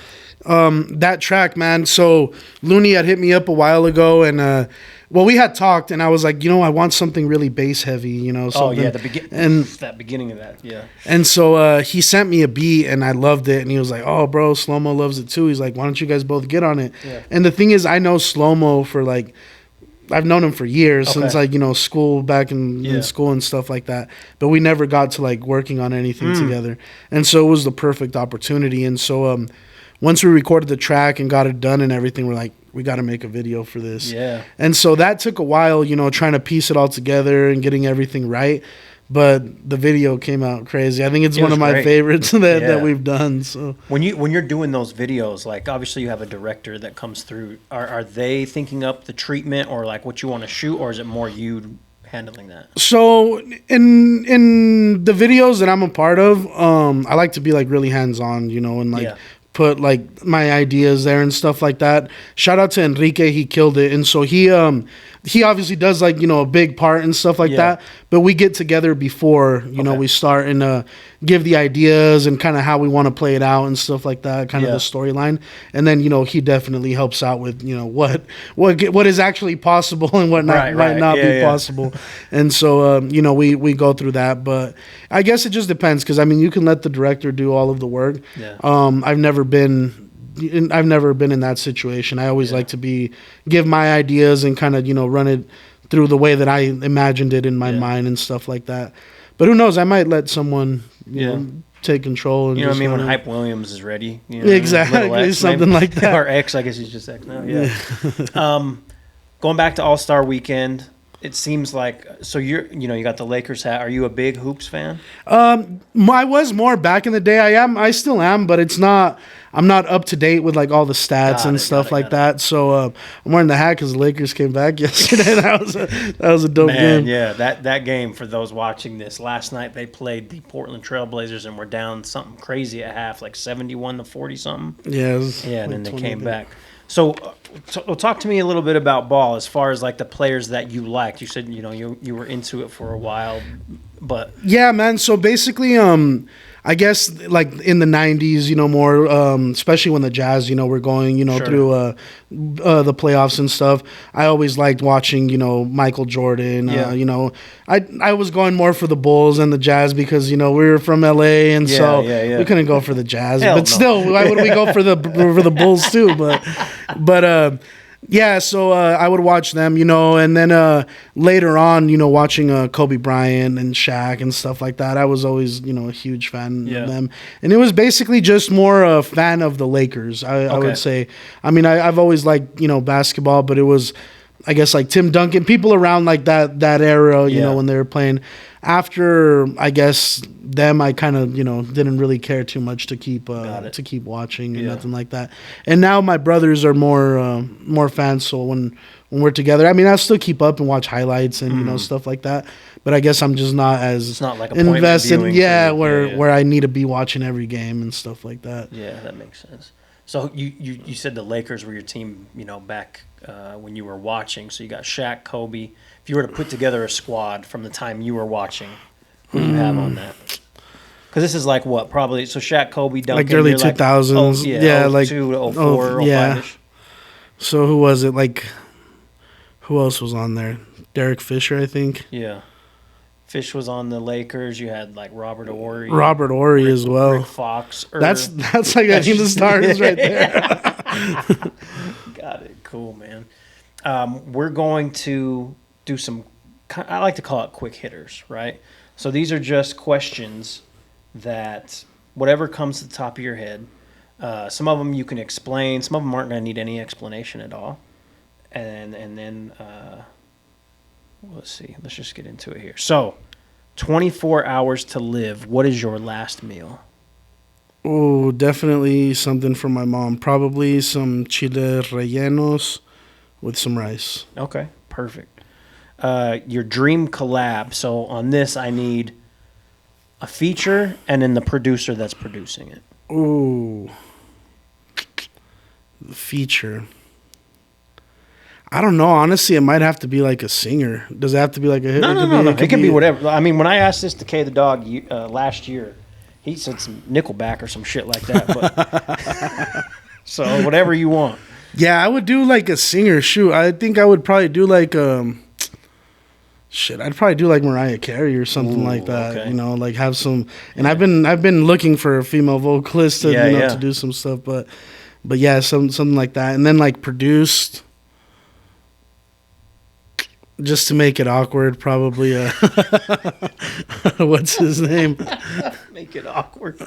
That track, man. So Looney had hit me up a while ago, and we had talked, and I was like, I want something really bass heavy, something. that beginning of that, yeah. And so he sent me a beat, and I loved it, and he was like, "Oh, bro, Slow-Mo loves it too." He's like, "Why don't you guys both get on it?" Yeah. And the thing is, I know Slow-Mo for like, I've known him for years, since like school, back in school and stuff like that. But we never got to like working on anything together, and so it was the perfect opportunity. And so once we recorded the track and got it done and everything, we're like, we got to make a video for this. Yeah. And so that took a while, trying to piece it all together and getting everything right. But the video came out crazy. I think it's one of my favorites that we've done. So when you're doing those videos, like obviously you have a director that comes through. Are they thinking up the treatment or like what you want to shoot, or is it more you handling that? So in the videos that I'm a part of, I like to be like really hands on, and like put like my ideas there and stuff like that. Shout out to Enrique, he killed it. And so he obviously does like, a big part and stuff like that. But we get together before, we start and give the ideas and kind of how we want to play it out and stuff like that, kind of the storyline. And then, he definitely helps out with, what is actually possible and what might not be possible. And so, we go through that. But I guess it just depends, because, you can let the director do all of the work. Yeah. I've never been in that situation. I always like to give my ideas and kind of, run it through the way that I imagined it in my mind and stuff like that. But who knows? I might let someone, take control. And when Hype Williams is ready. Exactly, X, something maybe. like that. Or X, I guess he's just X now. Yeah. Going back to All-Star Weekend, it seems like, so you got the Lakers hat. Are you a big Hoops fan? I was more back in the day. I still am, but I'm not up to date with like all the stats and stuff like that. So I'm wearing the hat because the Lakers came back yesterday. That was a dope game. Yeah, that game, for those watching this, last night they played the Portland Trailblazers and were down something crazy at half, like 71-40 something. Yeah. And then they came back. So talk to me a little bit about ball, as far as like the players that you liked. You said you were into it for a while, but yeah, man. So basically, I guess like in the 90s, more, especially when the Jazz, were going, through the playoffs and stuff. I always liked watching, Michael Jordan. I was going more for the Bulls and the Jazz because, we were from LA, and we couldn't go for the Jazz. Still, why would we go for the Bulls too? But yeah, so I would watch them, and then later on, watching Kobe Bryant and Shaq and stuff like that. I was always, a huge fan of them. And it was basically just more a fan of the Lakers, I would say. I've always liked, basketball, but it was, I guess, like Tim Duncan, people around like that era, when they were playing. After, I guess, them, I kind of, didn't really care too much to keep watching and nothing like that. And now my brothers are more fans, so when we're together, I still keep up and watch highlights and, stuff like that. But I guess I'm just not as it's not like a invested, where I need to be watching every game and stuff like that. Yeah, that makes sense. So you said the Lakers were your team, back when you were watching. So you got Shaq, Kobe. If you were to put together a squad from the time you were watching, who do you have on that? Because this is like what, probably, so Shaq, Kobe, Duncan. Like early 2000s. Like 02 to 04, 05-ish. So who was it? Like, who else was on there? Derek Fisher, I think. Yeah. Fish was on the Lakers. You had like Robert Horry. As well. Rick Fox. That's like I think the stars right there. Got it. Cool, man. We're going to do some, I like to call it quick hitters, right? So these are just questions that whatever comes to the top of your head. Some of them you can explain. Some of them aren't going to need any explanation at all. And then let's see. Let's just get into it here. So 24 hours to live. What is your last meal? Oh, definitely something from my mom. Probably some chile rellenos with some rice. Okay, perfect. Your dream collab. So on this, I need a feature and then the producer that's producing it. Ooh, the feature. I don't know. Honestly, it might have to be like a singer. Does it have to be like a hit? No. It can be whatever. I mean, when I asked this to K the dog last year, he said some Nickelback or some shit like that. But so whatever you want. Yeah, I would do like a singer. Shoot, I think I would probably do like I'd probably do like Mariah Carey or something like that. Okay. You know, like have some. And I've been looking for a female vocalist to to do some stuff, but yeah, something like that, and then like produced. Just to make it awkward, probably. What's his name? Make it awkward.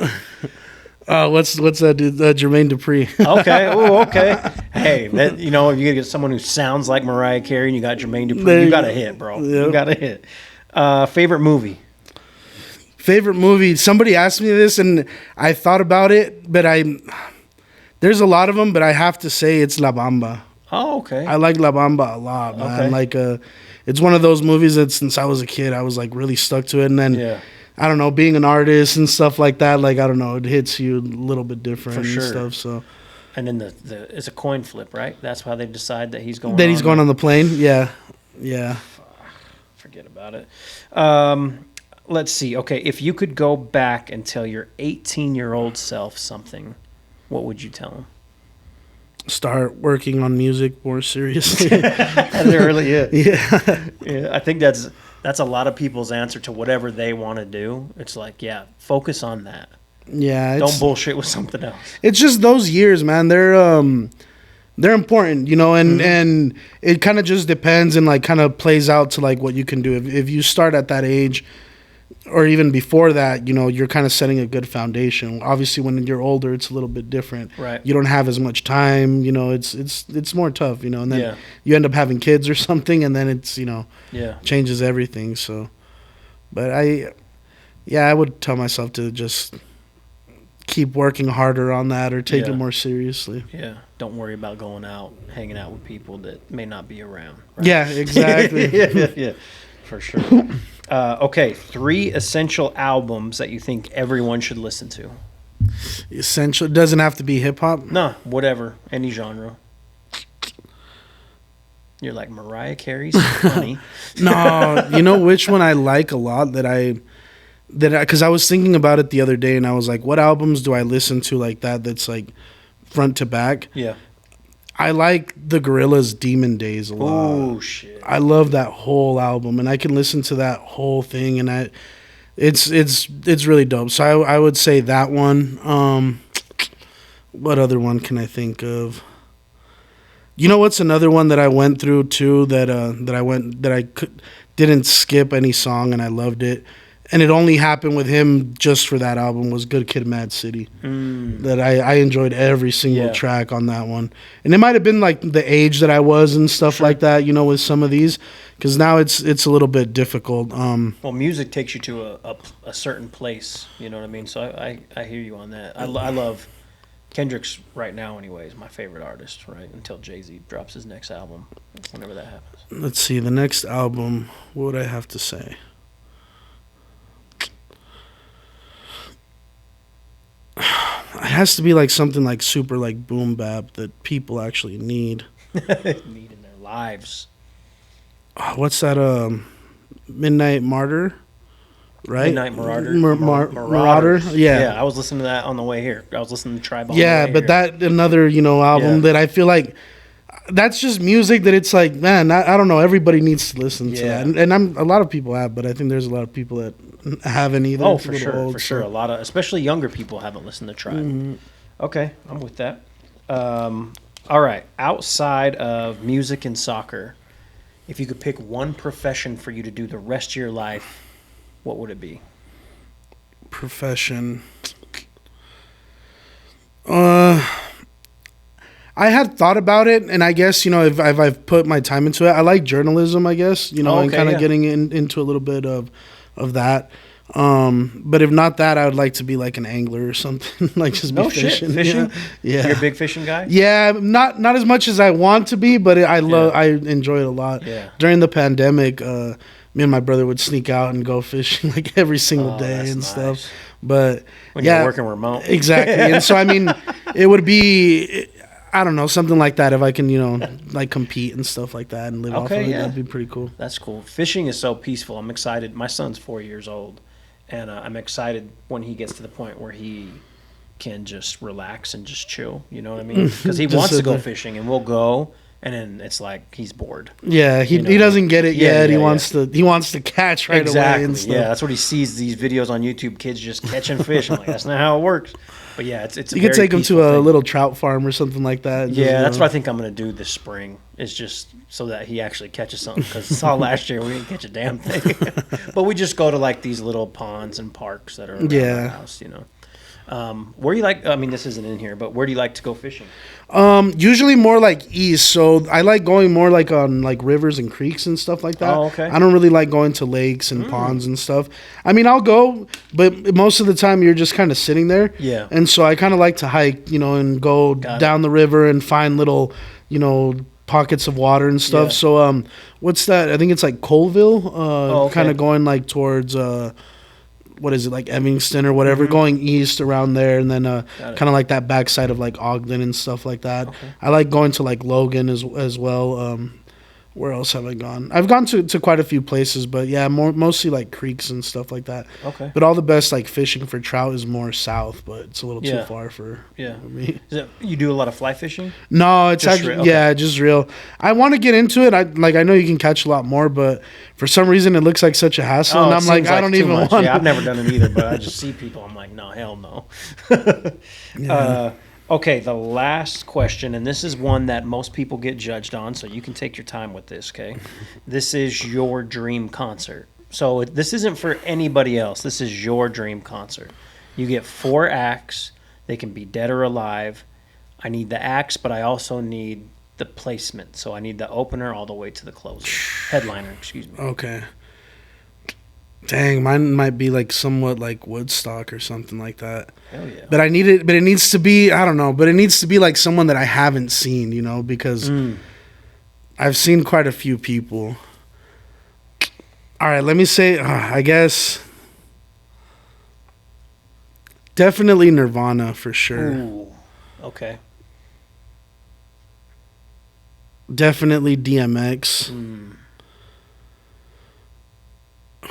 What's that dude? Jermaine Dupri. Okay. Oh, okay. Hey, that, you know, if you get someone who sounds like Mariah Carey and you got Jermaine Dupri, you got a hit, bro. Yep. You got a hit. Favorite movie? Favorite movie? Somebody asked me this, and I thought about it, but there's a lot of them, but I have to say it's La Bamba. Oh, okay. I like La Bamba a lot, man. Okay. Like, it's one of those movies that since I was a kid, I was like really stuck to it. And then, I don't know, being an artist and stuff like that, like, I don't know, it hits you a little bit different and stuff. So, and then it's a coin flip, right? That's how they decide that he's going. On the plane. Yeah, yeah. Forget about it. Let's see. Okay, if you could go back and tell your 18-year-old self something, what would you tell him? Start working on music more seriously. That's really it. Yeah. I think that's a lot of people's answer to whatever they want to do. It's like, focus on that. Yeah. Don't bullshit with something else. It's just those years, man. They're important, you know, and it kind of just depends and like kind of plays out to like what you can do. If you start at that age, or even before that, you know, you're kind of setting a good foundation. Obviously, when you're older, it's a little bit different. Right. You don't have as much time. You know, it's more tough. You know, and then you end up having kids or something, and then it's changes everything. So, but I would tell myself to just keep working harder on that or take it more seriously. Yeah. Don't worry about going out, hanging out with people that may not be around. Right? Yeah. Exactly. Yeah. For sure. Okay, 3 essential albums that you think everyone should listen to. Essential? It doesn't have to be hip hop? No, whatever. Any genre. You're like, Mariah Carey's funny. No, you know which one I like a lot because I was thinking about it the other day and I was like, what albums do I listen to like that's like front to back? Yeah. I like the Gorillaz' Demon Days a lot. Oh shit! I love that whole album, and I can listen to that whole thing, and it's really dope. So I would say that one. What other one can I think of? You know what's another one that I went through too didn't skip any song and I loved it. And it only happened with him just for that album was Good Kid, Mad City. That I enjoyed every single track on that one. And it might have been like the age that I was and stuff like that, you know, with some of these. Because now it's a little bit difficult. Well, music takes you to a certain place, you know what I mean? So I hear you on that. I love Kendrick's right now anyway is my favorite artist, right? Until Jay-Z drops his next album, whenever that happens. Let's see, the next album, what would I have to say? It has to be like something like super like boom bap that people actually need. Need in their lives. What's that? Midnight Martyr, right? Midnight Marauder. Marauder. Yeah, I was listening to that on the way here. I was listening to Tribe. Yeah, but that another album that I feel like that's just music that it's like, man, I don't know. Everybody needs to listen to that, and a lot of people have, but I think there's a lot of people that haven't either. Oh, for sure. A lot of, especially younger people, haven't listened to Tribe. Mm-hmm. Okay, I'm with that. All right, outside of music and soccer, if you could pick one profession for you to do the rest of your life, what would it be? Profession. I had thought about it, and I guess, if I've put my time into it, I like journalism, I guess, and kind of getting into a little bit of that. But if not that, I would like to be like an angler or something, like just be fishing. Fishing? Yeah. You're a big fishing guy? Yeah, not as much as I want to be, but I enjoy it a lot. Yeah. During the pandemic, me and my brother would sneak out and go fishing like every single day and stuff. But when you're working remote. Exactly. And so, I mean, it would be, I don't know, something like that. If I can, like compete and stuff like that and live off of it, yeah. that'd be pretty cool. That's cool. Fishing is so peaceful. I'm excited. My son's 4 years old, and I'm excited when he gets to the point where he can just relax and just chill. You know what I mean? Because he wants to go fishing, and we'll go, and then it's like he's bored. Yeah, he doesn't get it yet. He wants to catch right away and stuff. Yeah, that's what he sees these videos on YouTube. Kids just catching fish. I'm like, that's not how it works. But yeah, it's you could take him to a little trout farm or something like that. Yeah, that's what I think I'm going to do this spring. Is just so that he actually catches something. Because saw last year we didn't catch a damn thing. But we just go to like these little ponds and parks that are around our house. Where do you like? I mean, this isn't in here, but where do you like to go fishing? Usually more like east. So I like going more like on like rivers and creeks and stuff like that. Oh, okay. I don't really like going to lakes and ponds and stuff. I mean, I'll go, but most of the time you're just kind of sitting there. Yeah. And so I kind of like to hike, and go down the river and find little, pockets of water and stuff. Yeah. So what's that? I think it's like Colville. Kind of going like towards what is it, like Evanston or whatever, going east around there, and then kind of like that backside of like Ogden and stuff like that. Okay. I like going to like Logan as well. Where else have I gone? I've gone to quite a few places, but yeah, mostly like creeks and stuff like that. Okay. But all the best like fishing for trout is more south, but it's a little too far for me. You do a lot of fly fishing? No, it's just actually just real. I want to get into it. I know you can catch a lot more, but for some reason it looks like such a hassle, and I'm like I don't even want. Yeah, I've never done it either, but I just see people. I'm like, no, hell no. Okay, the last question, and this is one that most people get judged on, so you can take your time with this, okay? This is your dream concert. So this isn't for anybody else. This is your dream concert. You get 4 acts. They can be dead or alive. I need the acts, but I also need the placement. So I need the opener all the way to the closer. Headliner, excuse me. Okay. Dang, mine might be like somewhat like Woodstock or something like that. Hell yeah. But it needs to be, I don't know, but it needs to be like someone that I haven't seen, because I've seen quite a few people. All right, let me say, I guess, definitely Nirvana for sure. Ooh, okay. Definitely DMX.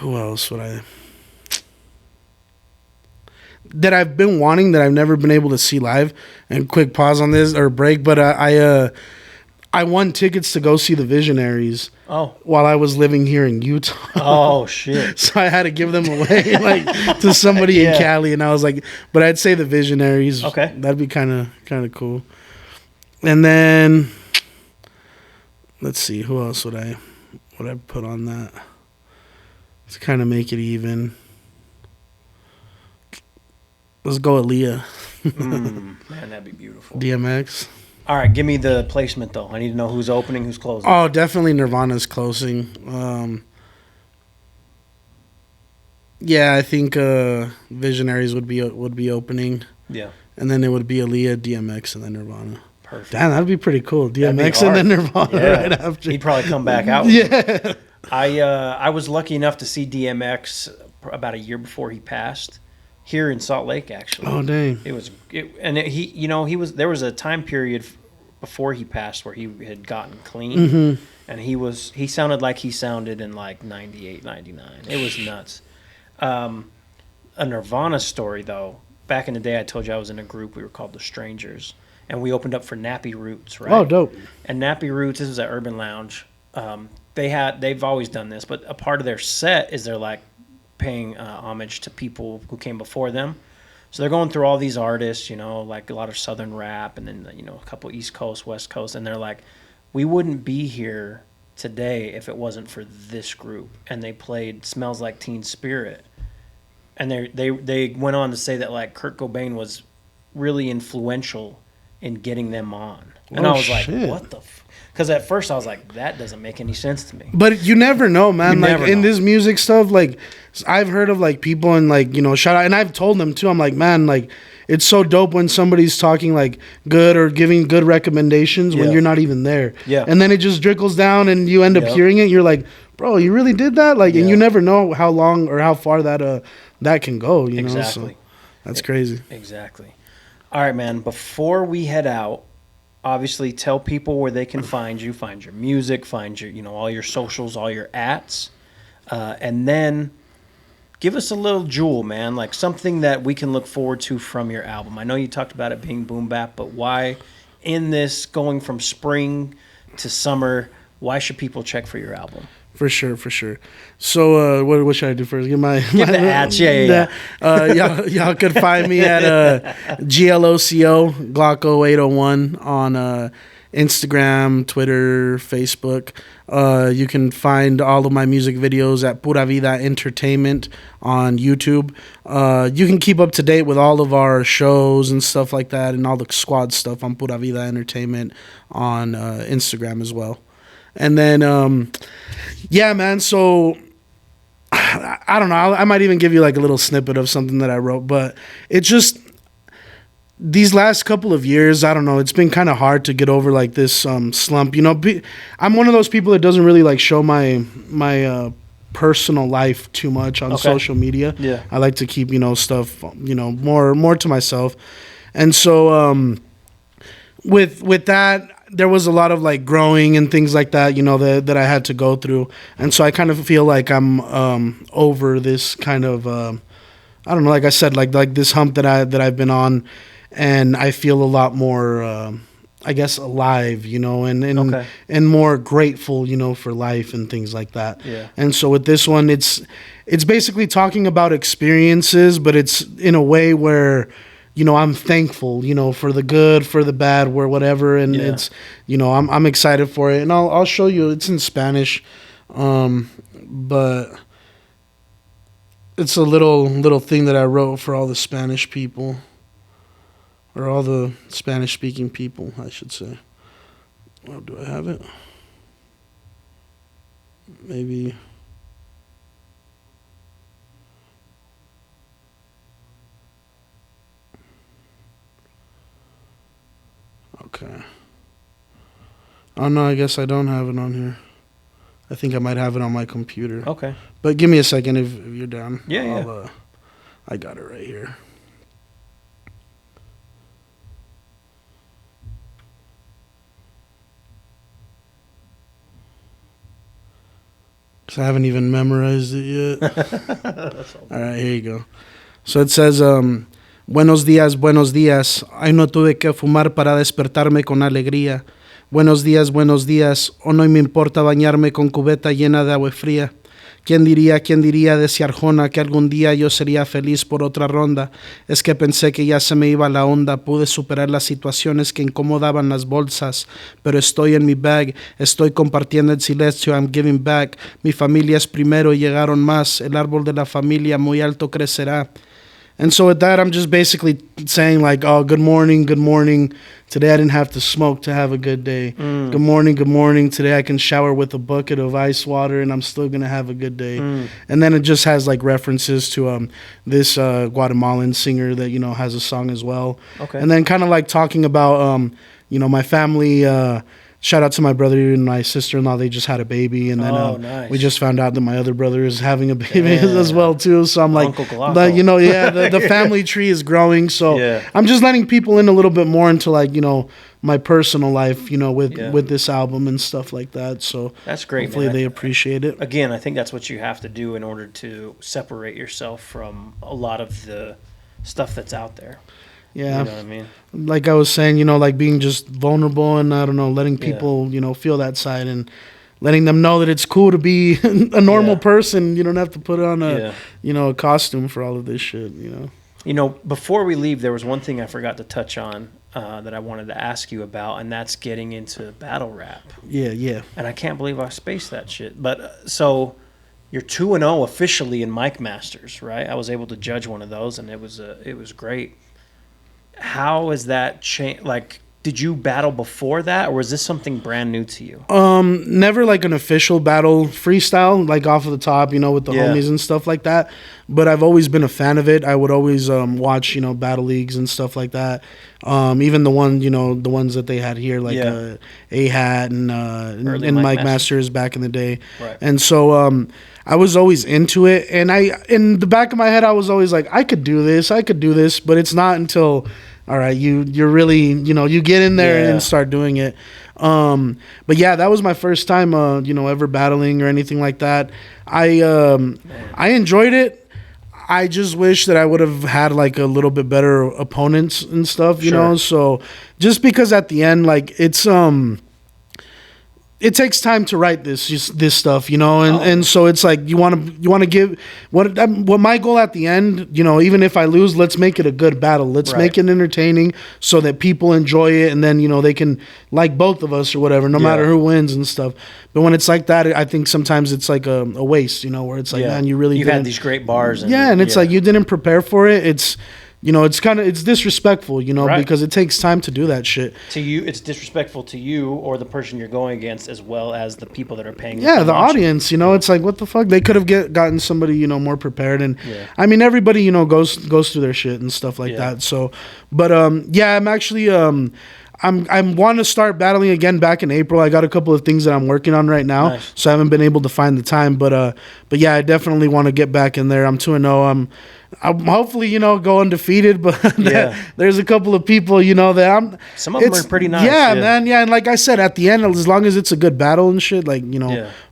Who else would I... that I've been wanting that I've never been able to see live? And quick pause on this, or break, but I won tickets to go see the Visionaries while I was living here in Utah. Oh, shit. So I had to give them away like to somebody in Cali, and I was like, but I'd say the Visionaries. Okay. That'd be kind of cool. And then, let's see, who else would I put on that? To kind of make it even. Let's go Aaliyah. Man, that'd be beautiful. DMX. All right, give me the placement, though. I need to know who's opening, who's closing. Oh, definitely Nirvana's closing. Yeah, I think Visionaries would be opening. Yeah. And then it would be Aaliyah, DMX, and then Nirvana. Perfect. Damn, that'd be pretty cool. DMX and then Nirvana right after. He'd probably come back out. Yeah. I was lucky enough to see DMX about a year before he passed here in Salt Lake, actually. Oh, dang. There was a time period before he passed where he had gotten clean, and he sounded like he sounded in like 98, 99. It was nuts. A Nirvana story, though. Back in the day, I told you I was in a group. We were called the Strangers, and we opened up for Nappy Roots, right? Oh, dope. And Nappy Roots, this was at Urban Lounge. They've always done this, but a part of their set is they're like paying homage to people who came before them. So they're going through all these artists, like a lot of Southern rap, and then a couple East Coast, West Coast, and they're like, we wouldn't be here today if it wasn't for this group. And they played "Smells Like Teen Spirit," and they went on to say that like Kurt Cobain was really influential in getting them on. And I was like, what the because at first I was like, that doesn't make any sense to me. But you never know, man. In this music stuff, like I've heard of like people and like, shout out, and I've told them too. I'm like, man, like it's so dope when somebody's talking like good or giving good recommendations when you're not even there. Yeah. And then it just trickles down and you end up hearing it. You're like, bro, you really did that? Like, and you never know how long or how far that can go, Exactly. So that's crazy. Exactly. All right, man. Before we head out, obviously tell people where they can find you, find your music, find your, all your socials, all your ats, and then give us a little jewel, man, like something that we can look forward to from your album. I know you talked about it being boom bap, but why in this going from spring to summer, why should people check for your album? For sure. So, what should I do first? Give the ads, yeah. Y'all could find me at Gloco 801 on Instagram, Twitter, Facebook. You can find all of my music videos at Pura Vida Entertainment on YouTube. You can keep up to date with all of our shows and stuff like that, and all the squad stuff on Pura Vida Entertainment on Instagram as well. And then, man, so I don't know. I might even give you like a little snippet of something that I wrote, but it's just these last couple of years, I don't know, it's been kind of hard to get over like this slump. I'm one of those people that doesn't really like show my personal life too much on social media. Yeah. I like to keep, stuff, more to myself. And so with that, there was a lot of like growing and things like that, that I had to go through. And so I kind of feel like I'm over this kind of, I don't know, like I said, like this hump that I've been on, and I feel a lot more, I guess, alive, and more grateful, for life and things like that. Yeah. And so with this one, it's basically talking about experiences, but it's in a way where, I'm thankful, for the good, for the bad, where whatever, and it's, I'm excited for it, and I'll show you. It's in Spanish, but it's a little thing that I wrote for all the Spanish people, or all the Spanish-speaking people, I should say. Oh, do I have it? Maybe. Okay. Oh, no, I guess I don't have it on here. I think I might have it on my computer. Okay. But give me a second if you're down. Yeah. I got it right here. Because I haven't even memorized it yet. All right, here you go. So it says... Buenos días, hoy no tuve que fumar para despertarme con alegría. Buenos días, hoy no me importa bañarme con cubeta llena de agua fría. ¿Quién diría de Arjona que algún día yo sería feliz por otra ronda? Es que pensé que ya se me iba la onda, pude superar las situaciones que incomodaban las bolsas, pero estoy en mi bag, estoy compartiendo el silencio, I'm giving back. Mi familia es primero y llegaron más, el árbol de la familia muy alto crecerá. And so with that, I'm just basically saying like, oh, good morning. Today I didn't have to smoke to have a good day. Good morning. Today I can shower with a bucket of ice water and I'm still going to have a good day. And then it just has like references to this Guatemalan singer that, has a song as well. Okay. And then kind of like talking about, my family. Shout out to my brother and my sister-in-law. They just had a baby, and then nice. We just found out that my other brother is having a baby as well too. So I'm like, Uncle Gloco. the family tree is growing. So I'm just letting people in a little bit more into like my personal life, with this album and stuff like that. So that's great. Hopefully man. they appreciate it. Again, I think that's what you have to do in order to separate yourself from a lot of the stuff that's out there. Yeah. You know what I mean? Like I was saying, like being just vulnerable and I don't know, letting people, feel that side and letting them know that it's cool to be a normal person. You don't have to put on a costume for all of this shit, Before we leave, there was one thing I forgot to touch on that I wanted to ask you about, and that's getting into battle rap. Yeah. And I can't believe I spaced that shit. But so you're 2-0 officially in Mic Masters, right? I was able to judge one of those, and it was great. How is that change? Like, did you battle before that, or was this something brand new to you? Never like an official battle freestyle, like off of the top, with the homies and stuff like that. But I've always been a fan of it. I would always watch, battle leagues and stuff like that. Even the ones that they had here, like A-Hat and Mic Masters back in the day. Right. And so I was always into it. And in the back of my head, I was always like, I could do this. But it's not until all right, you're really, you get in there and start doing it. But yeah, that was my first time, ever battling or anything like that. I enjoyed it. I just wish that I would have had like a little bit better opponents and stuff, you know. So just because at the end, like it takes time to write this stuff, and so it's like you want to give what my goal at the end, even if I lose, let's make it a good battle. Let's make it entertaining so that people enjoy it, and then they can like both of us or whatever, no matter who wins and stuff. But when it's like that, I think sometimes it's like a waste, where it's like, man, you've had these great bars, and it's like you didn't prepare for it. It's it's disrespectful, because it takes time to do that shit. To you, it's disrespectful to you or the person you're going against, as well as the people that are paying. Yeah, the audience, it's like, what the fuck? They could have gotten somebody, more prepared. And I mean, everybody, goes through their shit and stuff like that. So, but I'm actually I want to start battling again back in April. I got a couple of things that I'm working on right now, so I haven't been able to find the time. But yeah, I definitely want to get back in there. I'm 2-0. I'm hopefully go undefeated, but there's a couple of people that some of them are pretty nice. Yeah, man. Yeah, and like I said, at the end, as long as it's a good battle and shit, like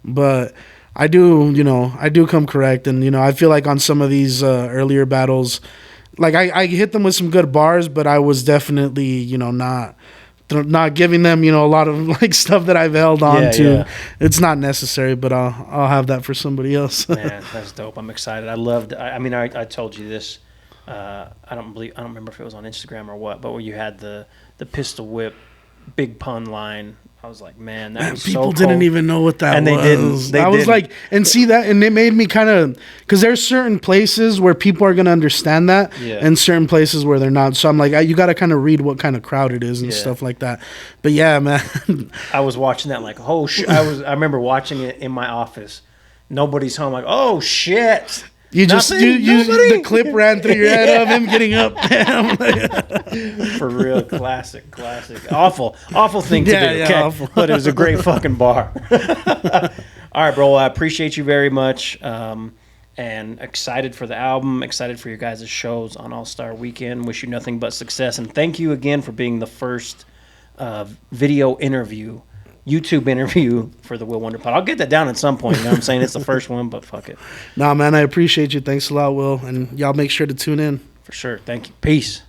But I do come correct, and I feel like on some of these earlier battles, like I hit them with some good bars, but I was definitely not giving them a lot of like stuff that I've held on to. Yeah. It's not necessary, but I'll have that for somebody else. Man, that's dope. I'm excited. I told you this. I don't remember if it was on Instagram or what, but where you had the pistol whip big pun line. I was like, man, that was people so cool. didn't even know what that and was. I was like, and see that, and it made me kind of, because there's certain places where people are gonna understand that, and certain places where they're not. So I'm like, you got to kind of read what kind of crowd it is and stuff like that. But yeah, man, I was watching that like, oh shit. I remember watching it in my office. Nobody's home. Like, oh shit. You just the clip ran through your head of him getting up. For real, classic. Awful thing to do. Okay? Awful. But it was a great fucking bar. All right, bro. I appreciate you very much, and excited for the album. Excited for your guys' shows on All Star Weekend. Wish you nothing but success, and thank you again for being the first video interview. YouTube interview for the Will Wonder Pod. I'll get that down at some point. You know what I'm saying? It's the first one, but fuck it. Nah, man, I appreciate you. Thanks a lot, Will. And y'all make sure to tune in. For sure. Thank you. Peace.